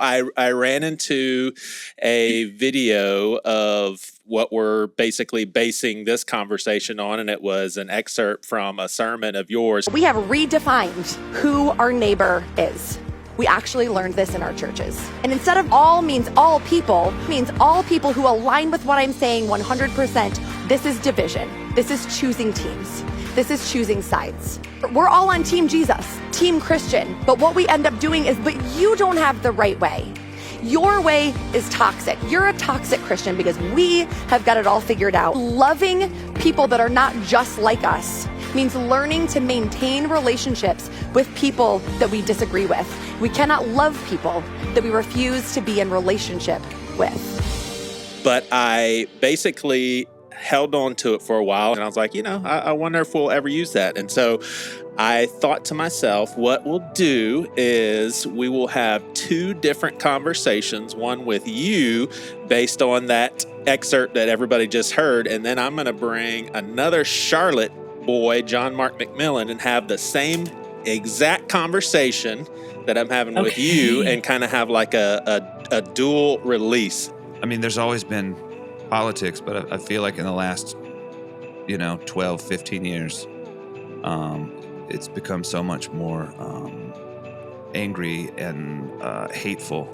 I ran into a video of what we're basically basing this conversation on, and it was an excerpt from a sermon of yours. We have redefined who our neighbor is. We actually learned this in our churches. And instead of all means all people, means all people who align with what I'm saying 100%. This is division. This is choosing teams. This is choosing sides. We're all on Team Jesus, Team Christian. But what we end up doing is, but you don't have the right way. Your way is toxic. You're a toxic Christian because we have got it all figured out. Loving people that are not just like us means learning to maintain relationships with people that we disagree with. We cannot love people that we refuse to be in relationship with. But I basically held on to it for a while, and I was like, I wonder if we'll ever use that. And so I thought to myself, what we'll do is we will have two different conversations, one with you based on that excerpt that everybody just heard, and then I'm going to bring another Charlotte boy, John Mark McMillan, and have the same exact conversation that I'm having with you, and kind of have like a dual release. I mean, there's always been politics, but I feel like in the last, 12, 15 years, it's become so much more angry and hateful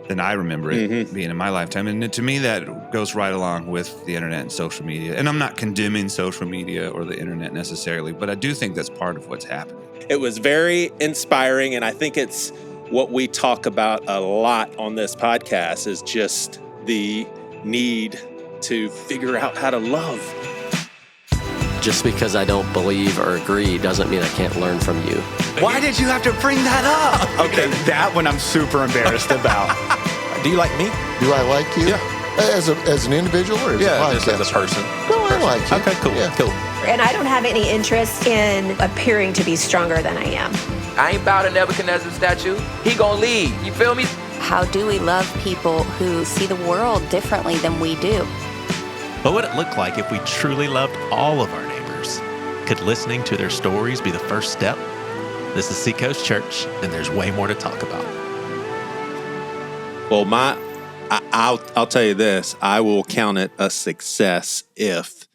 than I remember it being in my lifetime. And to me, that goes right along with the internet and social media. And I'm not condemning social media or the internet necessarily, but I do think that's part of what's happening. It was very inspiring, and I think it's what we talk about a lot on this podcast is just the need to figure out how to love. Just because I don't believe or agree doesn't mean I can't learn from you. Why did you have to bring that up? Okay, that one I'm super embarrassed about. Do you like me? Do I like you? Yeah. As an individual or as a podcast? Just as a person. No, I like you. Okay, cool. Yeah. Cool. And I don't have any interest in appearing to be stronger than I am. I ain't bow to Nebuchadnezzar's statue. He gonna lead. You feel me? How do we love people who see the world differently than we do? What would it look like if we truly loved all of our neighbors? Could listening to their stories be the first step? This is Seacoast Church, and there's way more to talk about. Well, I'll tell you this. I will count it a success if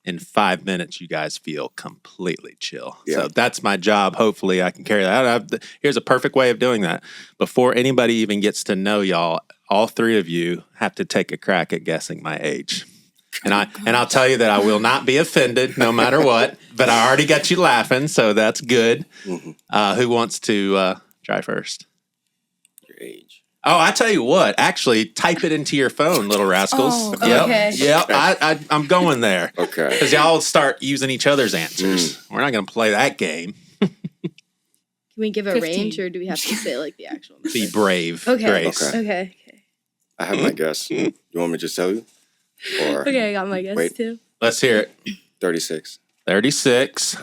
in 5 minutes you guys feel completely chill. Yeah. So that's my job. Hopefully I can carry that out. Here's a perfect way of doing that. Before anybody even gets to know y'all, all three of you have to take a crack at guessing my age. And I'll tell you that I will not be offended no matter what, but I already got you laughing, so that's good. Who wants to try first? Your age. Oh, I tell you what, actually, type it into your phone, little rascals. Okay. Yep, I'm going there. Okay. Because y'all start using each other's answers. We're not going to play that game. Can we give a 15. range, or do we have to say like the actual number? Be brave, Okay. Grace. Okay. I have my guess. You want me to just tell you? Or Okay, I got my guess too. Let's hear it. 36. 36.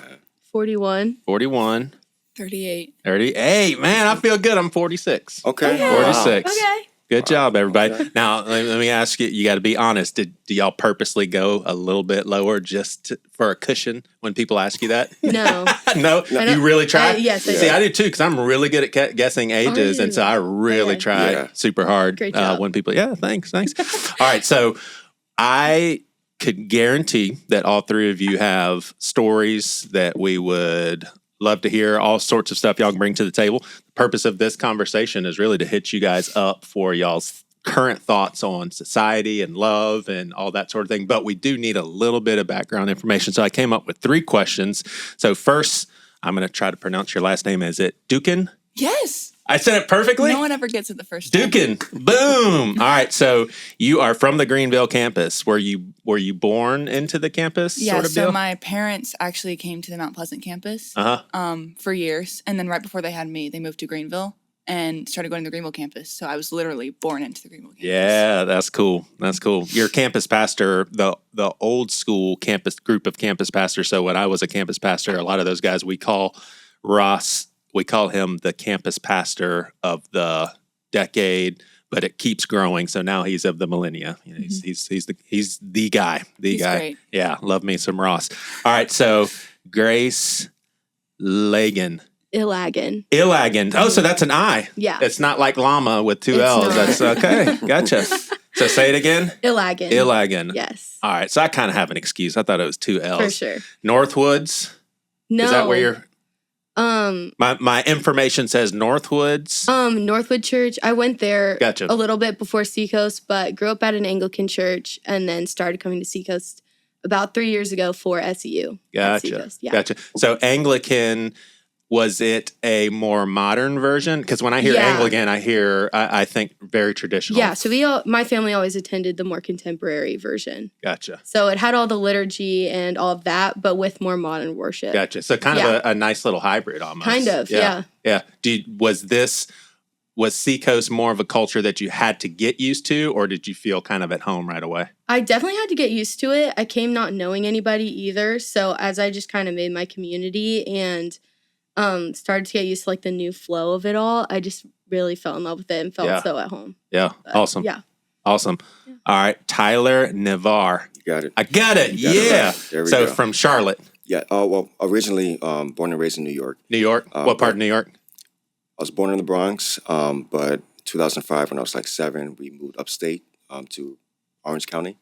41. 41. 38. 38. Man, I feel good. I'm 46. Okay. 46. Okay. Good job, everybody. Now, let me ask you, you got to be honest. Do y'all purposely go a little bit lower for a cushion when people ask you that? No. No? You really try? Yes, I do. See, I do too, because I'm really good at guessing ages, and so I really try super hard. Great job. When people, thanks. All right, so I could guarantee that all three of you have stories that we would love to hear, all sorts of stuff y'all can bring to the table. The purpose of this conversation is really to hit you guys up for y'all's current thoughts on society and love and all that sort of thing. But we do need a little bit of background information. So I came up with 3 questions. So first, I'm going to try to pronounce your last name. Is it Dukin? Yes. I said it perfectly? No one ever gets it the first time. Dukin. Boom. All right. So you are from the Greenville campus. Were you born into the campus? Yeah, sort of so deal? my parents actually came to the Mount Pleasant campus for years. And then right before they had me, they moved to Greenville and started going to the Greenville campus. So I was literally born into the Greenville campus. Yeah, that's cool. That's cool. Your campus pastor, the old school campus group of campus pastors. So when I was a campus pastor, a lot of those guys, we call Ross, we call him the campus pastor of the decade, but it keeps growing. So now he's of the millennia. You know, he's the guy. He's guy. Great. Yeah, love me some Ross. All right, so Grace Lagan. Ilagan. Ilagan. Oh, so that's an I. Yeah. It's not like llama with two It's L's. not. That's okay. Gotcha. So say it again. Ilagan. Ilagan. Yes. All right. So I kind of have an excuse. I thought it was two L's. For sure. Northwoods. No. Is that where you're? My information says Northwoods. Northwood Church. I went there Gotcha. a little bit before Seacoast, but grew up at an Anglican church and then started coming to Seacoast about 3 years ago for SEU. Gotcha. Seacoast, yeah. Gotcha. So Anglican, was it a more modern version? Because when I hear Anglican, I think very traditional. Yeah. So my family always attended the more contemporary version. Gotcha. So it had all the liturgy and all of that, but with more modern worship. Gotcha. So kind of a nice little hybrid almost. Kind of, yeah. Yeah. Was Seacoast more of a culture that you had to get used to, or did you feel kind of at home right away? I definitely had to get used to it. I came not knowing anybody either. So as I just kind of made my community and started to get used to like the new flow of it all, I just really fell in love with it and felt so at home. Yeah. But, awesome. Yeah. Awesome. Yeah. All right. Tyler Navarre. You got it. I got it. Yeah. There we go. From Charlotte. Yeah. Oh, well, originally born and raised in New York. New York? What part of New York? I was born in the Bronx, but 2005, when I was like 7, we moved upstate to Orange County.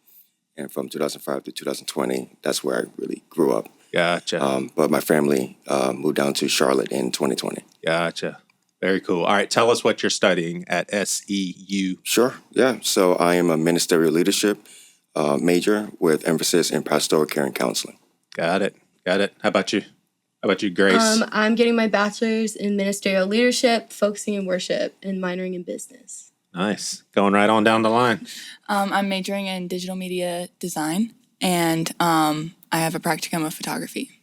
And from 2005 to 2020, that's where I really grew up. Gotcha. But my family moved down to Charlotte in 2020. Gotcha. Very cool. All right. Tell us what you're studying at SEU. Sure. Yeah. So I am a ministerial leadership major with emphasis in pastoral care and counseling. Got it. How about you? How about you, Grace? I'm getting my bachelor's in ministerial leadership, focusing in worship, and minoring in business. Nice. Going right on down the line. I'm majoring in digital media design, and I have a practicum of photography.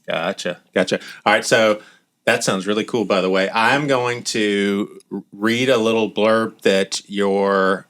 Gotcha. All right. So that sounds really cool, by the way. I'm going to read a little blurb that your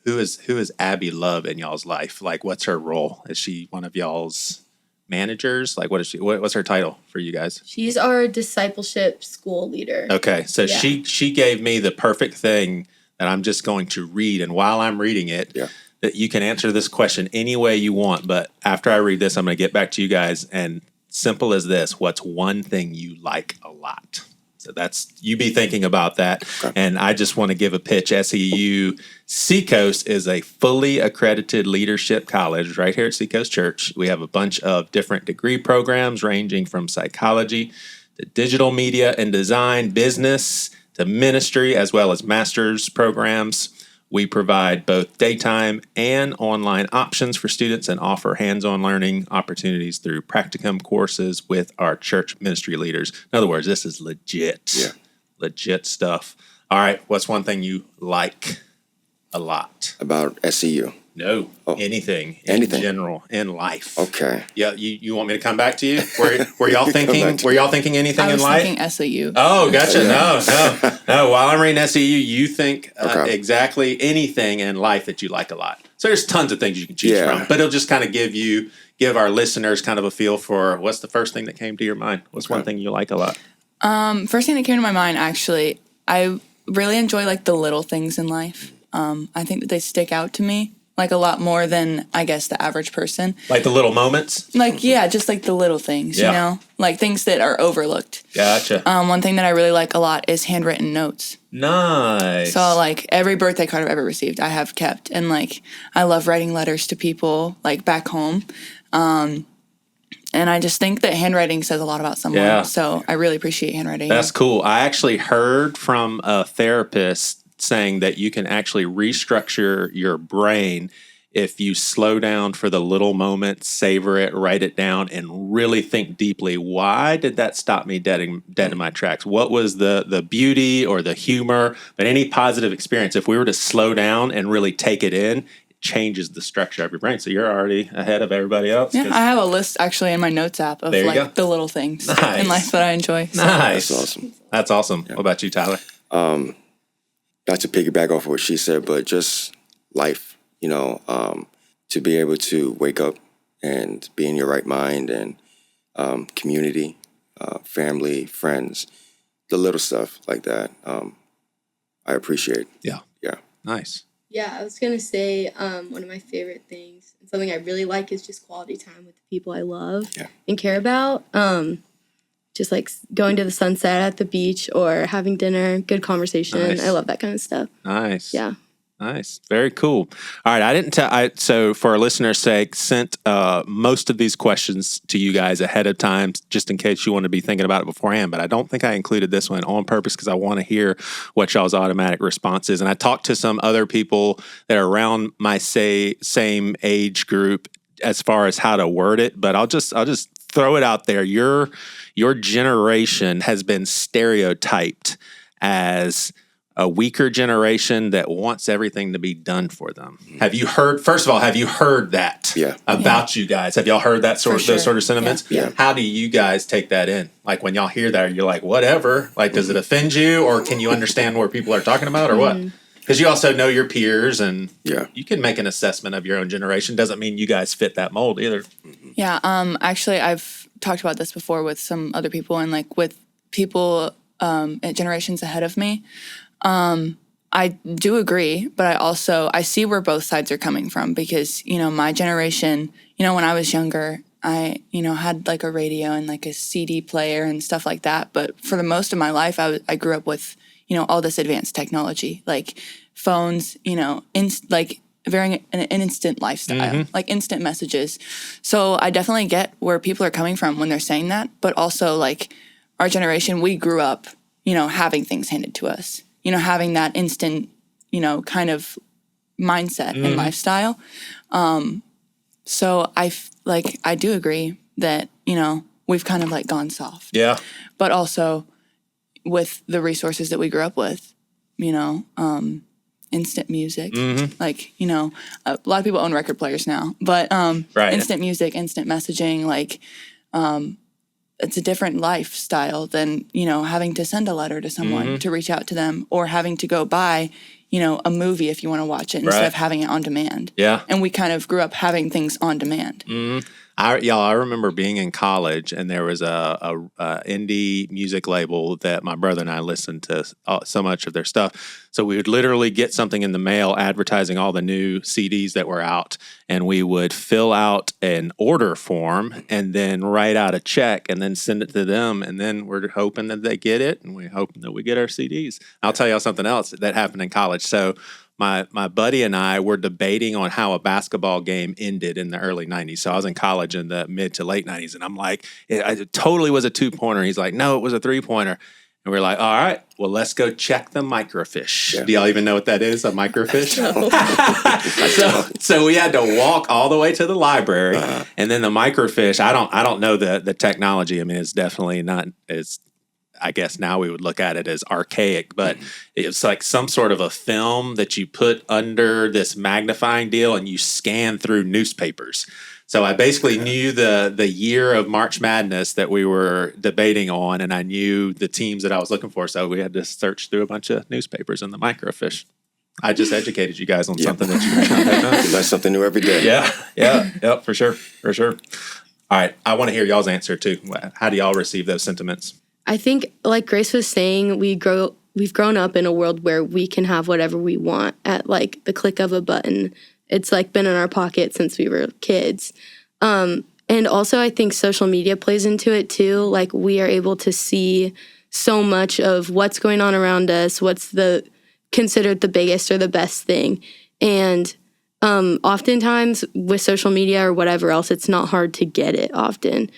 who is Abby Love in y'all's life? Like, what's her role? Is she one of y'all's managers? Like, what is she? What's her title for you guys? She's our discipleship school leader. Okay, so she gave me the perfect thing that I'm just going to read, and while I'm reading it, that you can answer this question any way you want. But after I read this, I'm going to get back to you guys. And simple as this: what's one thing you like a lot? So that's, you be thinking about that. Okay. And I just want to give a pitch. SEU Seacoast is a fully accredited leadership college right here at Seacoast Church. We have a bunch of different degree programs ranging from psychology to digital media and design, business to ministry, as well as master's programs. We provide both daytime and online options for students and offer hands-on learning opportunities through practicum courses with our church ministry leaders. In other words, this is legit stuff. All right, what's one thing you like a lot? About SEU? No, anything in general, in life. Okay. Yeah, you want me to come back to you? Were y'all thinking? Were y'all thinking anything in life? I was thinking SAU. Oh, gotcha. No. While I'm reading SEU, you think exactly anything in life that you like a lot. So there's tons of things you can choose from, but it'll just kind of give our listeners kind of a feel for what's the first thing that came to your mind. What's one thing you like a lot? First thing that came to my mind, actually, I really enjoy like the little things in life. I think that they stick out to me. Like a lot more than, I guess, the average person. Like the little moments? Like, yeah, just like the little things, you know? Like things that are overlooked. Gotcha. One thing that I really like a lot is handwritten notes. Nice. So, like, every birthday card I've ever received, I have kept. And, like, I love writing letters to people, like, back home. And I just think that handwriting says a lot about someone. Yeah. So I really appreciate handwriting. That's cool. I actually heard from a therapist saying that you can actually restructure your brain if you slow down for the little moments, savor it, write it down, and really think deeply. Why did that stop me dead in my tracks? What was the beauty or the humor, but any positive experience? If we were to slow down and really take it in, it changes the structure of your brain. So you're already ahead of everybody else. Yeah, I have a list actually in my notes app of like the little things in life that I enjoy. So. Nice. That's awesome. That's awesome. Yeah. What about you, Tyler? Not to piggyback off of what she said, but just life, you know, to be able to wake up and be in your right mind and community, family, friends, the little stuff like that, I appreciate. Yeah. Nice. Yeah, I was going to say one of my favorite things, and something I really like is just quality time with the people I love and care about. just like going to the sunset at the beach or having dinner, good conversation. Nice. I love that kind of stuff. Nice. Yeah. Nice. Very cool. All right. I didn't tell, so for our listeners' sake, sent most of these questions to you guys ahead of time, just in case you want to be thinking about it beforehand. But I don't think I included this one on purpose because I want to hear what y'all's automatic response is. And I talked to some other people that are around my same age group as far as how to word it. But I'll just throw it out there. Your generation has been stereotyped as a weaker generation that wants everything to be done for them. Have you heard, first of all, that about you guys? Have y'all heard that those sort of sentiments? Yeah. How do you guys take that in? Like when y'all hear that, you're like, whatever, like, does it offend you, or can you understand what people are talking about, or what? Because you also know your peers, and you can make an assessment of your own generation. Doesn't mean you guys fit that mold either. Yeah. Actually, I've talked about this before with some other people, and like with people at generations ahead of me. I do agree, but I see where both sides are coming from, because, my generation, when I was younger, I, had like a radio and like a CD player and stuff like that. But for the most of my life, I grew up with, all this advanced technology, like phones, an instant lifestyle, like instant messages. So I definitely get where people are coming from when they're saying that. But also, like, our generation, we grew up, having things handed to us. Having that instant, kind of mindset and lifestyle. So I do agree that, we've kind of like gone soft. Yeah. But also with the resources that we grew up with, instant music, like, a lot of people own record players now, but instant music, instant messaging, like, it's a different lifestyle than, having to send a letter to someone to reach out to them, or having to go buy, a movie if you want to watch it instead of having it on demand. Yeah. And we kind of grew up having things on demand. I remember being in college, and there was a indie music label that my brother and I listened to so much of their stuff. So we would literally get something in the mail advertising all the new CDs that were out, and we would fill out an order form and then write out a check and then send it to them. And then we're hoping that they get it, and we're hoping that we get our CDs. I'll tell y'all something else that happened in college. So my buddy and I were debating on how a basketball game ended in the early 90s. So I was in college in the mid to late 90s, and I'm like, it totally was a 2-pointer. He's like, no, it was a 3-pointer. And we're like, all right, well, let's go check the microfiche. Yeah. Do y'all even know what that is, a microfiche? So we had to walk all the way to the library, and then the microfiche, I don't know the technology. I mean, it's definitely not, I guess now we would look at it as archaic, but it's like some sort of a film that you put under this magnifying deal and you scan through newspapers. So I basically knew the year of March Madness that we were debating on, and I knew the teams that I was looking for. So we had to search through a bunch of newspapers in the microfiche. I just educated you guys on something that you learn something new every day. Yeah, for sure. All right, I want to hear y'all's answer too. How do y'all receive those sentiments? I think, like Grace was saying, we've grown up in a world where we can have whatever we want at like the click of a button. It's like been in our pocket since we were kids. And also I think social media plays into it too. Like we are able to see so much of what's going on around us, what's considered the biggest or the best thing. And oftentimes with social media or whatever else, it's not hard to get it often.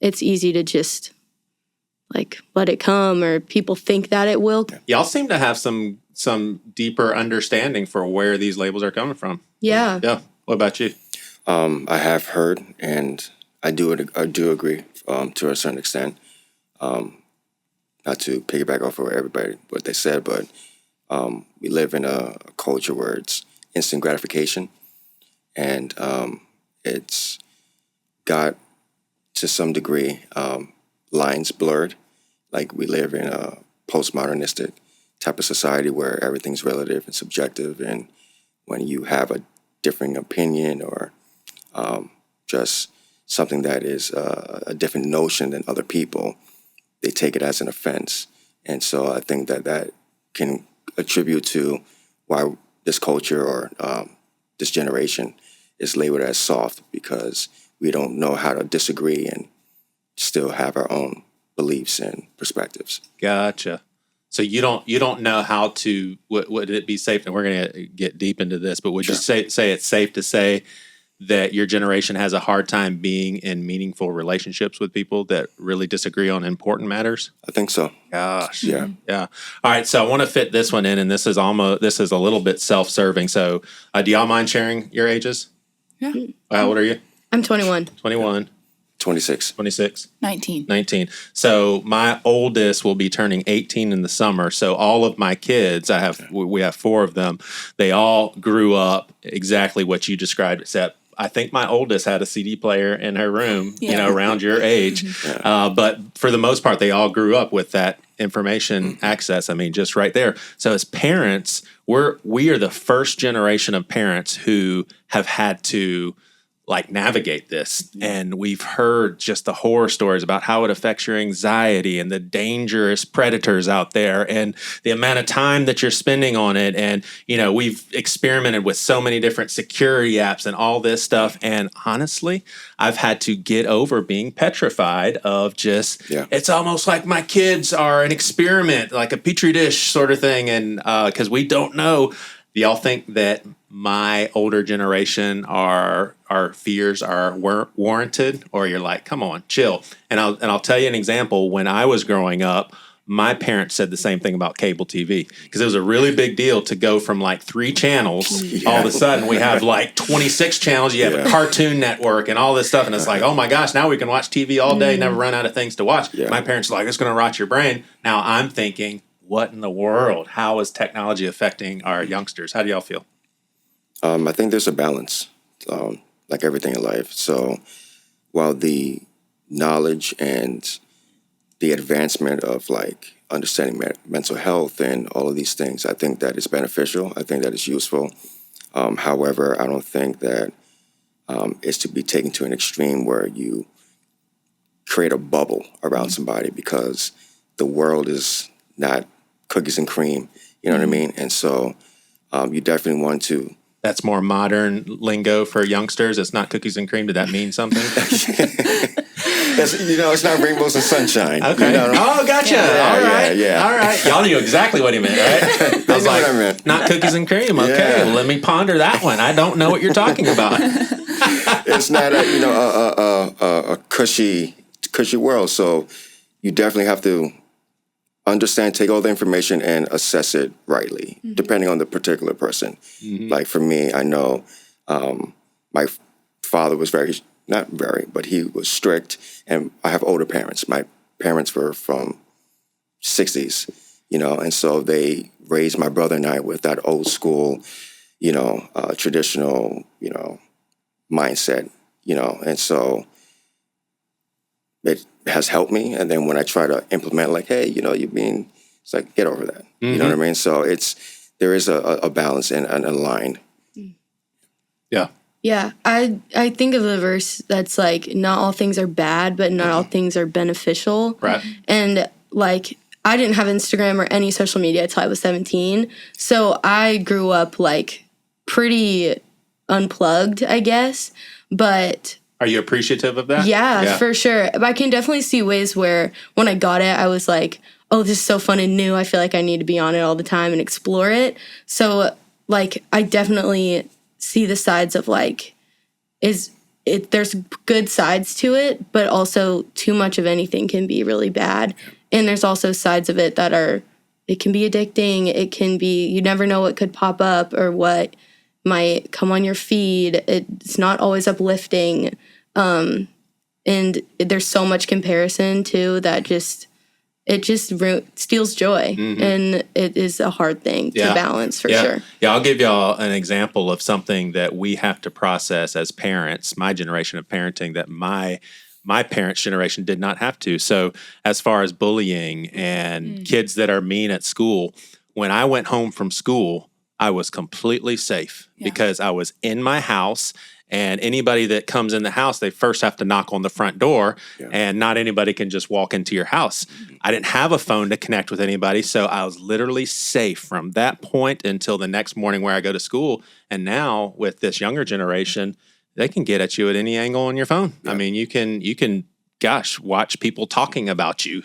It's easy to just like let it come, or people think that it will. Y'all seem to have some deeper understanding for where these labels are coming from. Yeah. What about you? I have heard, and I do agree to a certain extent. Not to piggyback off of everybody what they said, but we live in a culture where it's instant gratification, and it's got to some degree lines blurred. Like we live in a postmodernistic type of society where everything's relative and subjective, and when you have a differing opinion or just something that is a different notion than other people, they take it as an offense. And so I think that can attribute to why this culture or this generation is labeled as soft, because we don't know how to disagree and still have our own beliefs and perspectives. Gotcha. So you don't know how to, would it be safe, and we're going to get deep into this, but would you say it's safe to say that your generation has a hard time being in meaningful relationships with people that really disagree on important matters? I think so. Gosh. Yeah. Yeah. All right. So I want to fit this one in, and this is a little bit self-serving. So do y'all mind sharing your ages? Yeah. How old are you? I'm 21. 21. 26. 26. 19. 19. So my oldest will be turning 18 in the summer. So all of my kids, we have 4 of them. They all grew up exactly what you described, except I think my oldest had a CD player in her room, around your age. But for the most part, they all grew up with that information access. I mean, just right there. So as parents, we are the first generation of parents who have had to navigate this. And we've heard just the horror stories about how it affects your anxiety and the dangerous predators out there and the amount of time that you're spending on it. And, we've experimented with so many different security apps and all this stuff. And honestly, I've had to get over being petrified of it's almost like my kids are an experiment, like a petri dish sort of thing. And because we don't know. Do y'all think that my older generation our fears are warranted, or you're like, come on, chill? And I'll tell you an example. When I was growing up, my parents said the same thing about cable TV, because it was a really big deal to go from 3 channels. All of a sudden we have 26 channels. You have a Cartoon Network and all this stuff, and it's like, oh my gosh, now we can watch TV all day, never run out of things to watch. My parents are like, it's going to rot your brain. Now I'm thinking, what in the world? How is technology affecting our youngsters? How do y'all feel? I think there's a balance, like everything in life. So while the knowledge and the advancement of understanding mental health and all of these things, I think that is beneficial. I think that is useful. However, I don't think that it's to be taken to an extreme where you create a bubble around somebody, because the world is not cookies and cream, you know what I mean? And so you definitely want to. That's more modern lingo for youngsters. It's not cookies and cream. Did that mean something? It's not rainbows and sunshine. Okay. Oh, gotcha. All right. Yeah. All right. Y'all knew exactly what he meant, right? I was like, what I meant. Not cookies and cream. Okay. Well, let me ponder that one. I don't know what you're talking about. It's not a cushy world. So you definitely have to understand, take all the information and assess it rightly, depending on the particular person. Like for me, I know my father was but he was strict, and I have older parents. My parents were from 60s, and so they raised my brother and I with that old school, traditional, mindset, and so it has helped me. And then when I try to implement, hey, it's like, get over that. You know what I mean? So there is a balance and a line. Yeah. Yeah. I think of the verse that's not all things are bad, but not all things are beneficial. Right. And I didn't have Instagram or any social media until I was 17. So I grew up pretty unplugged, I guess. But are you appreciative of that? Yeah, for sure. But I can definitely see ways where when I got it, I was like, oh, this is so fun and new. I feel like I need to be on it all the time and explore it. So, I definitely see the sides of, there's good sides to it, but also too much of anything can be really bad. And there's also sides of it that it can be addicting. It can be, you never know what could pop up or what might come on your feed. It's not always uplifting. And there's so much comparison too that it just steals joy. And it is a hard thing to balance for sure. Yeah, I'll give y'all an example of something that we have to process as parents, my generation of parenting, that my parents' generation did not have to. So as far as bullying and kids that are mean at school, when I went home from school, I was completely safe because I was in my house, and anybody that comes in the house, they first have to knock on the front door, and not anybody can just walk into your house. I didn't have a phone to connect with anybody, so I was literally safe from that point until the next morning where I go to school. And now with this younger generation, they can get at you at any angle on your phone. I mean, you can gosh, watch people talking about you,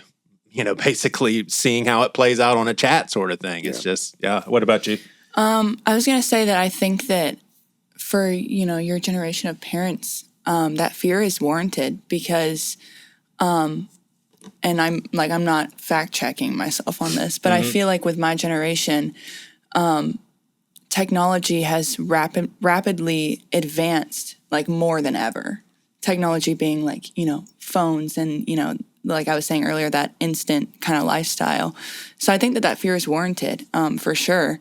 basically seeing how it plays out on a chat sort of thing. It's just, What about you? I was going to say that I think that for, your generation of parents, that fear is warranted because, and I'm not fact checking myself on this, but I feel like with my generation, technology has rapidly advanced more than ever. Technology being phones and, like I was saying earlier, that instant kind of lifestyle. So I think that fear is warranted for sure.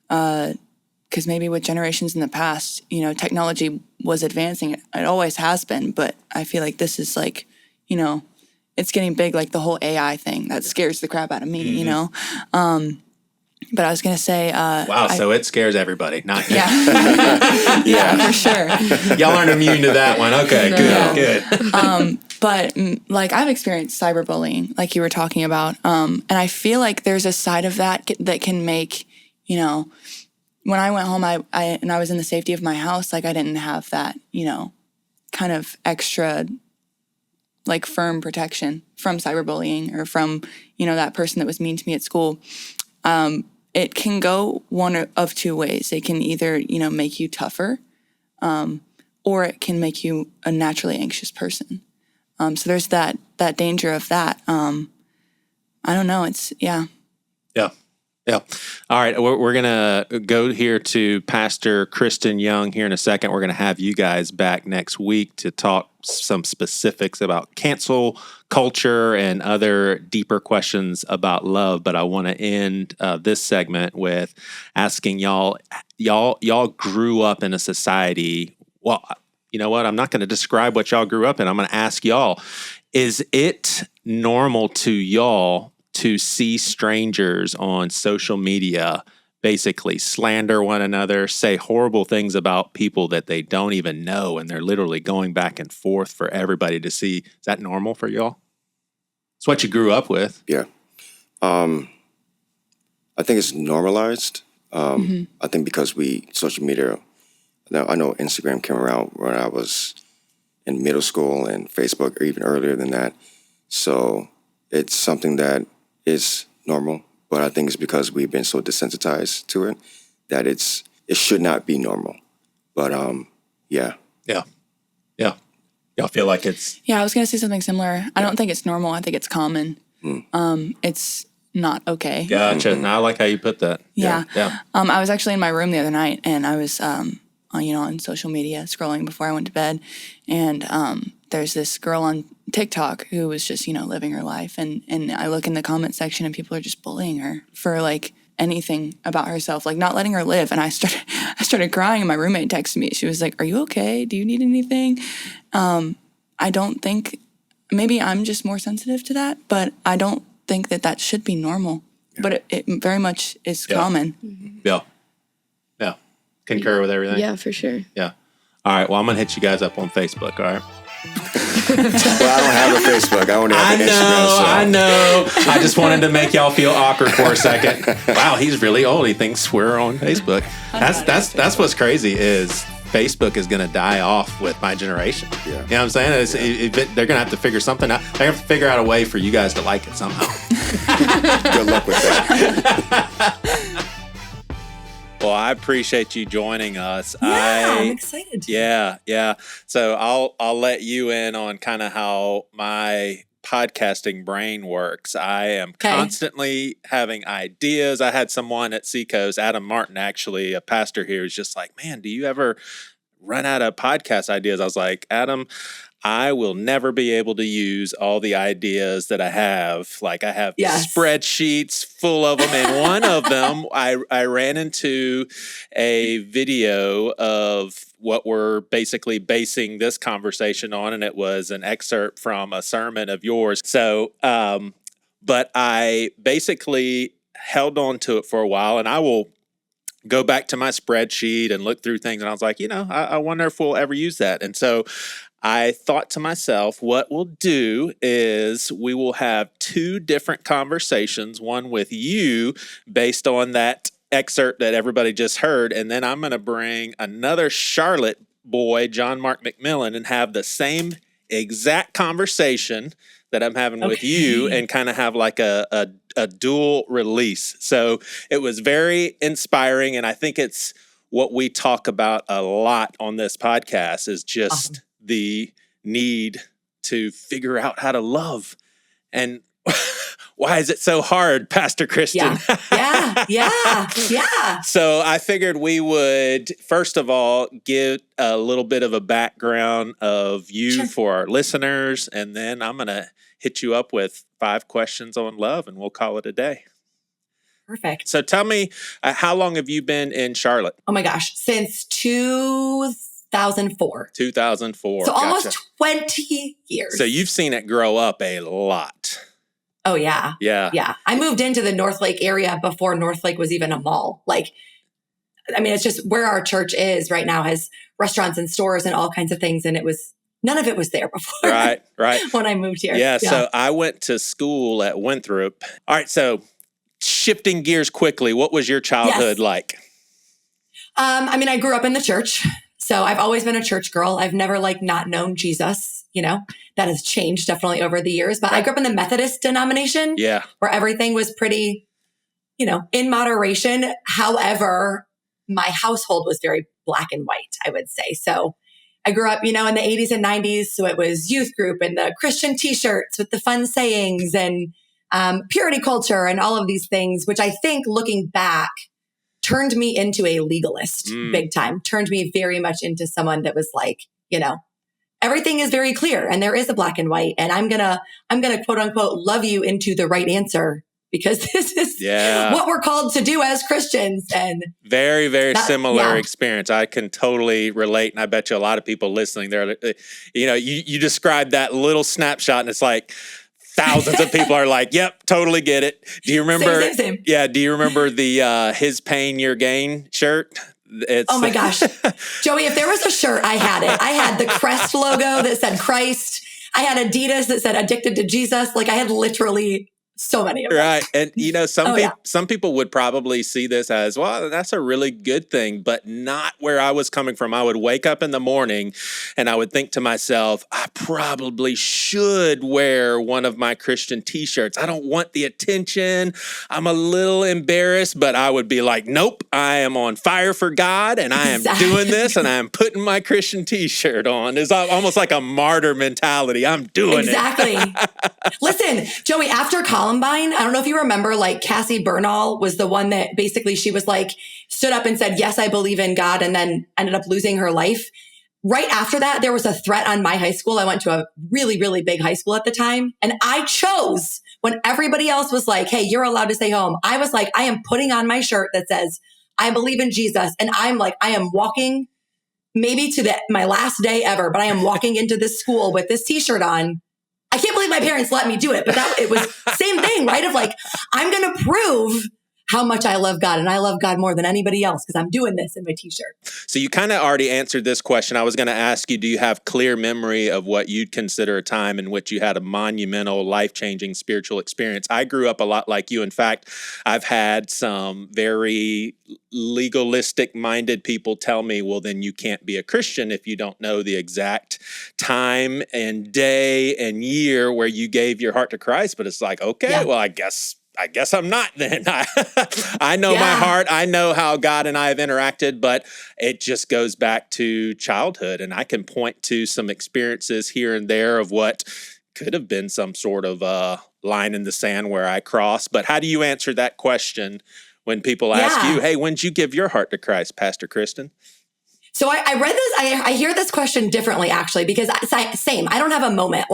Because maybe with generations in the past, technology was advancing. It always has been, but I feel like this is it's getting big, like the whole AI thing. That scares the crap out of me, But I was going to say... wow, so it scares everybody, not you. Yeah. Yeah, for sure. Y'all aren't immune to that one. Okay, good. But I've experienced cyberbullying, like you were talking about. And I feel like there's a side of that can make, when I went home and I was in the safety of my house, I didn't have that, kind of extra firm protection from cyberbullying or from, that person that was mean to me at school. It can go one of two ways. It can either, make you tougher, or it can make you a naturally anxious person. So there's that danger of that. I don't know. Yeah. All right. We're going to go here to Pastor Kristin Young here in a second. We're going to have you guys back next week to talk some specifics about cancel culture and other deeper questions about love. But I want to end this segment with asking y'all grew up in a society. Well, you know what? I'm not going to describe what y'all grew up in. I'm going to ask y'all, is it normal to y'all to see strangers on social media basically slander one another, say horrible things about people that they don't even know, and they're literally going back and forth for everybody to see? Is that normal for y'all? It's what you grew up with. Yeah. I think it's normalized. I think because social media, now I know Instagram came around when I was in middle school and Facebook or even earlier than that. So it's something that is normal, but I think it's because we've been so desensitized to it that it should not be normal. But yeah. Y'all feel like it's... Yeah, I was going to say something similar. I don't think it's normal. I think it's common. It's not okay. Gotcha. Now I like how you put that. Yeah. I was actually in my room the other night, and I was on social media scrolling before I went to bed, and there's this girl on TikTok who was just, living her life. And I look in the comment section and people are just bullying her for anything about herself, not letting her live. And I started crying, and my roommate texted me. She was like, "Are you okay? Do you need anything?" I don't think, maybe I'm just more sensitive to that, but I don't think that should be normal. Yeah. But it very much is common. Yeah. Concur with everything? Yeah, for sure. Yeah. All right. Well, I'm going to hit you guys up on Facebook, all right? Well, I don't have a Facebook. I only have an Instagram. I know. I just wanted to make y'all feel awkward for a second. Wow, he's really old. He thinks we're on Facebook. That's what's crazy is Facebook is going to die off with my generation. Yeah. You know what I'm saying? They're going to have to figure something out. They're going to have to figure out a way for you guys to like it somehow. Good luck with that. Well, I appreciate you joining us. I'm excited. Yeah. So I'll let you in on kind of how my podcasting brain works. I am constantly having ideas. I had someone at Seacoast, Adam Martin, actually, a pastor here, who's just like, "Man, do you ever run out of podcast ideas?" I was like, "Adam, I will never be able to use all the ideas that I have. I have spreadsheets full of them. And one of them, I ran into a video of what we're basically basing this conversation on. And it was an excerpt from a sermon of yours. So, but I basically held on to it for a while, and I will go back to my spreadsheet and look through things. And I was like, I wonder if we'll ever use that. And so I thought to myself, what we'll do is we will have two different conversations, one with you based on that excerpt that everybody just heard, and then I'm going to bring another Charlotte boy, John Mark McMillan, and have the same exact conversation that I'm having with you and kind of have like a dual release. So it was very inspiring. And I think it's what we talk about a lot on this podcast is just the need to figure out how to love. And why is it so hard, Pastor Kristin? Yeah. So I figured we would, first of all, give a little bit of a background of you for our listeners, and then I'm going to hit you up with 5 questions on love, and we'll call it a day. Perfect. So tell me, how long have you been in Charlotte? Oh my gosh, since 2004. 2004. So almost 20 years. So you've seen it grow up a lot. Oh, yeah. Yeah. I moved into the North Lake area before North Lake was even a mall. It's just where our church is right now has restaurants and stores and all kinds of things. And none of it was there before. Right. When I moved here. Yeah. So I went to school at Winthrop. All right. So shifting gears quickly, what was your childhood like? I grew up in the church. So I've always been a church girl. I've never not known Jesus. That has changed definitely over the years. But I grew up in the Methodist denomination where everything was pretty, in moderation. However, my household was very black and white, I would say. So I grew up, in the 80s and 90s. So it was youth group and the Christian t-shirts with the fun sayings and purity culture and all of these things, which I think looking back turned me into a legalist big time, turned me very much into someone that was everything is very clear and there is a black and white, and I'm gonna quote unquote love you into the right answer because this is what we're called to do as Christians. And very, very similar experience. I can totally relate, and I bet you a lot of people listening there, you described that little snapshot, and it's like thousands of people are like, "Yep, totally get it." Do you remember? Same. Yeah. Do you remember the "His Pain, Your Gain" shirt? Oh my gosh. Joey, if there was a shirt, I had it. I had the Crest logo that said Christ. I had Adidas that said Addicted to Jesus. I had literally so many of them. Right. And, some people would probably see this as, well, that's a really good thing, but not where I was coming from. I would wake up in the morning and I would think to myself, I probably should wear one of my Christian t-shirts. I don't want the attention. I'm a little embarrassed, but I would be like, nope, I am on fire for God and I am doing this and I'm putting my Christian t-shirt on. It's almost like a martyr mentality. I'm doing it. Listen, Joey, after Columbine, I don't know if you remember, Cassie Bernal was the one that basically she was stood up and said, yes, I believe in God, and then ended up losing her life. Right after that, there was a threat on my high school. I went to a really, really big high school at the time. And I chose, when everybody else was like, hey, you're allowed to stay home. I was like, I am putting on my shirt that says, I believe in Jesus. And I'm like, I am walking maybe to my last day ever, but I am walking into this school with this t-shirt on. I can't believe my parents let me do it, but it was same thing, right? Of I'm going to prove how much I love God, and I love God more than anybody else because I'm doing this in my t-shirt. So you kind of already answered this question. I was going to ask you, do you have clear memory of what you'd consider a time in which you had a monumental, life-changing spiritual experience? I grew up a lot like you. In fact, I've had some very legalistic-minded people tell me, well, then you can't be a Christian if you don't know the exact time and day and year where you gave your heart to Christ. But it's like, okay, well, I guess I'm not then. I know my heart. I know how God and I have interacted, but it just goes back to childhood. And I can point to some experiences here and there of what could have been some sort of line in the sand where I crossed. But how do you answer that question when people ask you, hey, when did you give your heart to Christ, Pastor Kristin? So I read this. I hear this question differently, actually, because same. I don't have a moment.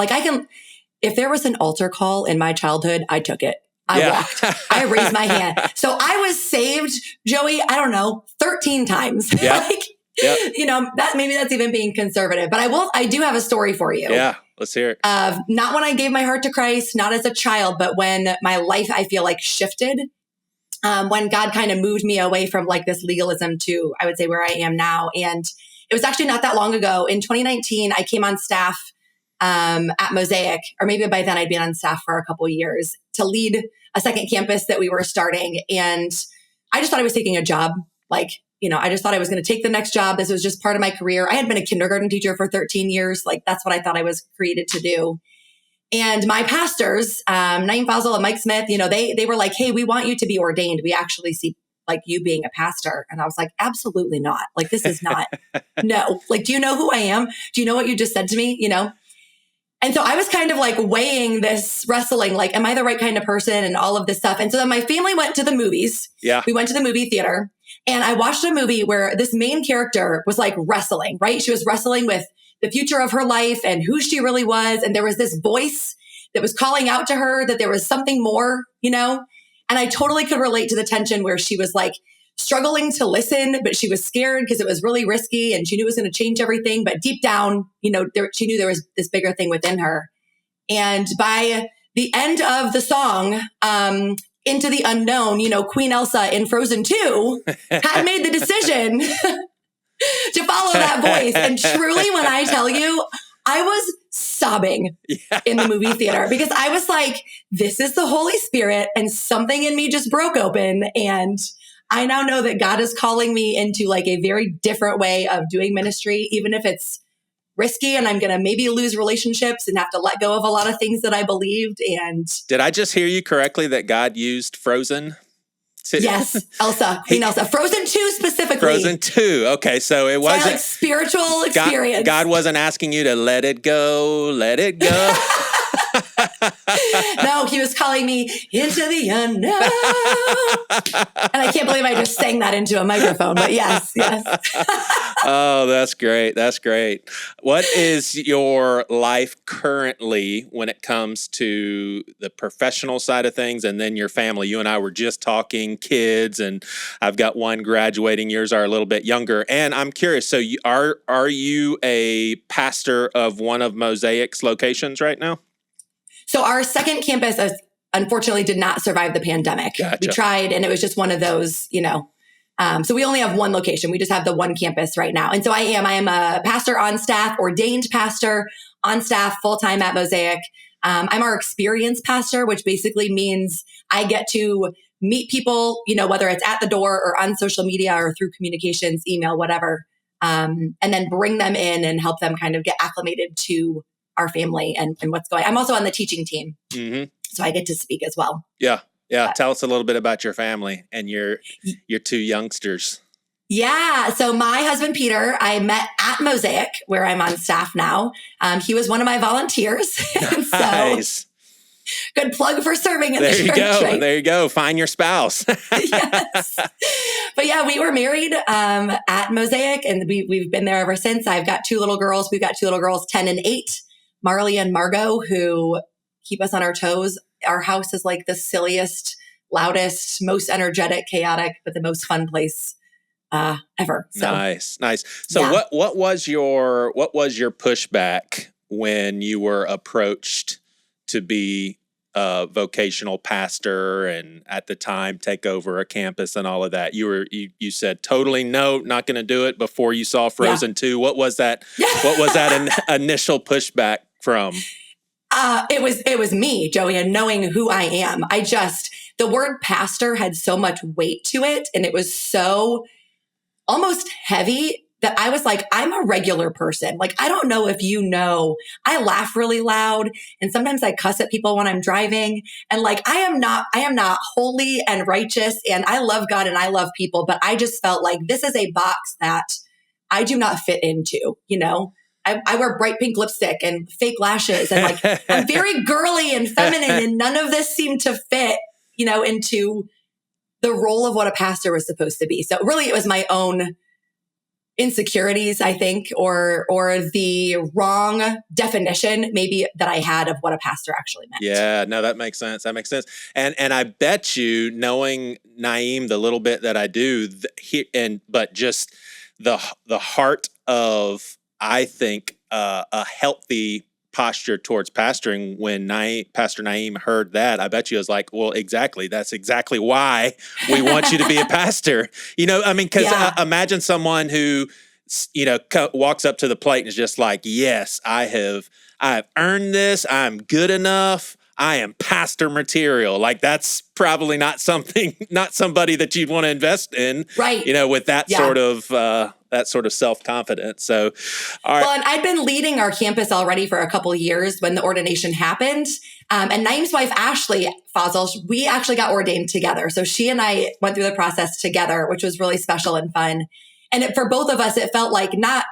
If there was an altar call in my childhood, I took it. I walked. I raised my hand. So I was saved, Joey, I don't know, 13 times. Yeah. Maybe that's even being conservative. But I do have a story for you. Yeah, let's hear it. Not when I gave my heart to Christ, not as a child, but when my life, I feel shifted. When God kind of moved me away from this legalism to, I would say, where I am now. And it was actually not that long ago. In 2019, I came on staff at Mosaic, or maybe by then I'd been on staff for a couple of years to lead a second campus that we were starting. And I just thought I was taking a job I just thought I was going to take the next job. This was just part of my career. I had been a kindergarten teacher for 13 years. Like, that's what I thought I was created to do. And my pastors, Naeem Fazal and Mike Smith, they were like, hey, we want you to be ordained. We actually see like you being a pastor. And I was like, absolutely not. Like, this is not, no. Like, do you know who I am? Do you know what you just said to me? And so I was kind of like weighing this, wrestling, like, am I the right kind of person and all of this stuff? And so then my family went to the movies. Yeah. We went to the movie theater and I watched a movie where this main character was like wrestling, right? She was wrestling with the future of her life and who she really was. And there was this voice that was calling out to her that there was something more, And I totally could relate to the tension where she was like struggling to listen, but she was scared because it was really risky and she knew it was going to change everything. But deep down, she knew there was this bigger thing within her. And by the end of the song, Into the Unknown, Queen Elsa in Frozen 2 had made the decision to follow that voice. And truly, when I tell you, I was sobbing in the movie theater because I was like, this is the Holy Spirit and something in me just broke open. And I now know that God is calling me into like a very different way of doing ministry, even if it's risky and I'm going to maybe lose relationships and have to let go of a lot of things that I believed. And did I just hear you correctly that God used Frozen? Yes, Elsa, Queen Elsa. Frozen 2 specifically. Frozen 2. Okay, so it wasn't like spiritual experience. God wasn't asking you to let it go, let it go. No, he was calling me into the unknown. And I can't believe I just sang that into a microphone, but yes. Oh, that's great. That's great. What is your life currently when it comes to the professional side of things and then your family? You and I were just talking kids, and I've got one graduating. Yours are a little bit younger. And I'm curious, so are you a pastor of one of Mosaic's locations right now? So our second campus unfortunately did not survive the pandemic. Gotcha. We tried, and it was just one of those, so we only have one location. We just have the one campus right now. And so I am a pastor on staff, ordained pastor on staff, full-time at Mosaic. I'm our experienced pastor, which basically means I get to meet people, whether it's at the door or on social media or through communications, email, whatever, and then bring them in and help them kind of get acclimated to our family and what's going on. I'm also on the teaching team. Mm-hmm. So I get to speak as well. Yeah. Tell us a little bit about your family and your two youngsters. Yeah. So my husband, Peter, I met at Mosaic, where I'm on staff now. He was one of my volunteers. Nice. So, good plug for serving in the church. There you go. Right? There you go. Find your spouse. Yes. But yeah, we were married at Mosaic, and we've been there ever since. I've got two little girls. We've got two little girls, 10 and 8, Marley and Margot, who keep us on our toes. Our house is like the silliest, loudest, most energetic, chaotic, but the most fun place ever. So, nice. So yeah. what was your pushback when you were approached to be a vocational pastor and at the time take over a campus and all of that? You said totally no, not going to do it before you saw Frozen 2. What was that? What was that initial pushback from? It was me, Joey, and knowing who I am. The word pastor had so much weight to it, and it was so almost heavy that I was like, I'm a regular person. Like, I don't know if you know, I laugh really loud, and sometimes I cuss at people when I'm driving. And like, I am not holy and righteous, and I love God and I love people, but I just felt like this is a box that I do not fit into, I wear bright pink lipstick and fake lashes, and like, I'm very girly and feminine, and none of this seemed to fit, into the role of what a pastor was supposed to be. So really it was my own insecurities, I think, or the wrong definition maybe that I had of what a pastor actually meant. Yeah, no, that makes sense. And I bet you, knowing Naeem the little bit that I do, but just the heart of, I think, a healthy posture towards pastoring. When Pastor Naeem heard that, I bet you was like, well, exactly. That's exactly why we want you to be a pastor. Because imagine someone who, walks up to the plate and is just like, yes, I've earned this. I'm good enough. I am pastor material. Like that's probably not somebody that you'd want to invest in, right? With that sort of self-confidence. So, all right. Well, and I'd been leading our campus already for a couple of years when the ordination happened. And Naeem's wife, Ashley Fazal, we actually got ordained together. So she and I went through the process together, which was really special and fun. And for both of us, it felt like now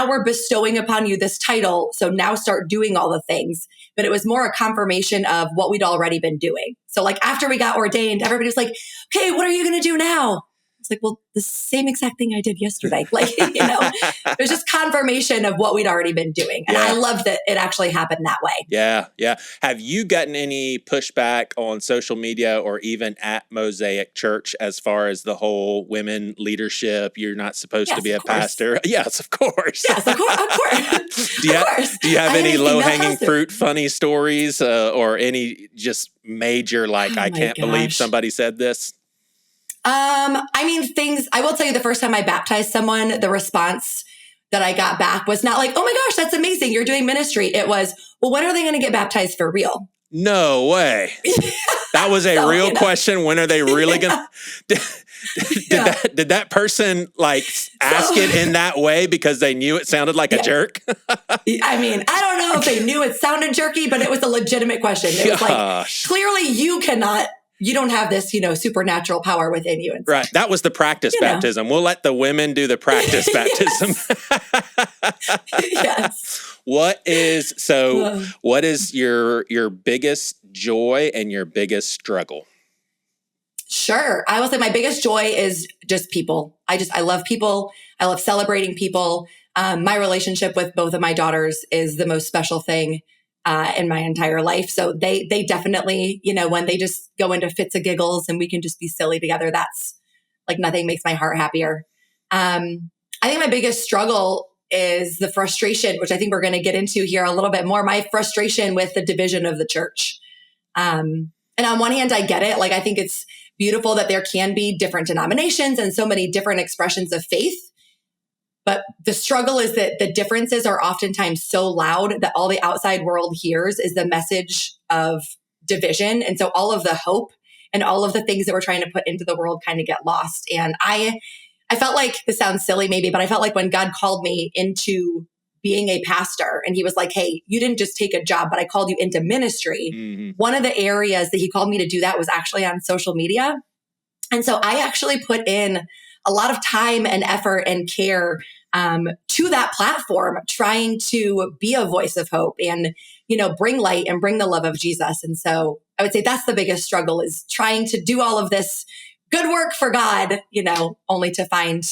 we're bestowing upon you this title. So now start doing all the things. But it was more a confirmation of what we'd already been doing. So like after we got ordained, everybody was like, okay, what are you going to do now? It's like, well, the same exact thing I did yesterday. Like, it was just confirmation of what we'd already been doing. And I loved that it actually happened that way. Yeah. Yeah. Have you gotten any pushback on social media or even at Mosaic Church as far as the whole women leadership? You're not supposed to be a pastor. Yes, of course. Yes, of course. Do you have any low-hanging fruit funny stories or any just major, I can't believe somebody said this? I will tell you the first time I baptized someone, the response that I got back was not like, oh my gosh, that's amazing. You're doing ministry. It was, well, when are they going to get baptized for real? No way. That was a real question. When are they really going to? Did that person ask it in that way because they knew it sounded like a jerk? I mean, I don't know if they knew it sounded jerky, but it was a legitimate question. It was like, clearly you don't have this, supernatural power within you. Right. That was the practice baptism. We'll let the women do the practice baptism. Yes. What is your biggest joy and your biggest struggle? Sure. I will say my biggest joy is just people. I love people. I love celebrating people. My relationship with both of my daughters is the most special thing in my entire life. So they definitely, when they just go into fits of giggles and we can just be silly together, that's like nothing makes my heart happier. I think my biggest struggle is the frustration, which I think we're going to get into here a little bit more, my frustration with the division of the church. And on one hand, I get it. I think it's beautiful that there can be different denominations and so many different expressions of faith. But the struggle is that the differences are oftentimes so loud that all the outside world hears is the message of division. And so all of the hope and all of the things that we're trying to put into the world kind of get lost. And I felt like, this sounds silly maybe, but I felt like when God called me into being a pastor and he was like, hey, you didn't just take a job, but I called you into ministry. Mm-hmm. One of the areas that he called me to do that was actually on social media. And so I actually put in a lot of time and effort and care to that platform, trying to be a voice of hope and, bring light and bring the love of Jesus. And so I would say that's the biggest struggle, is trying to do all of this good work for God, only to find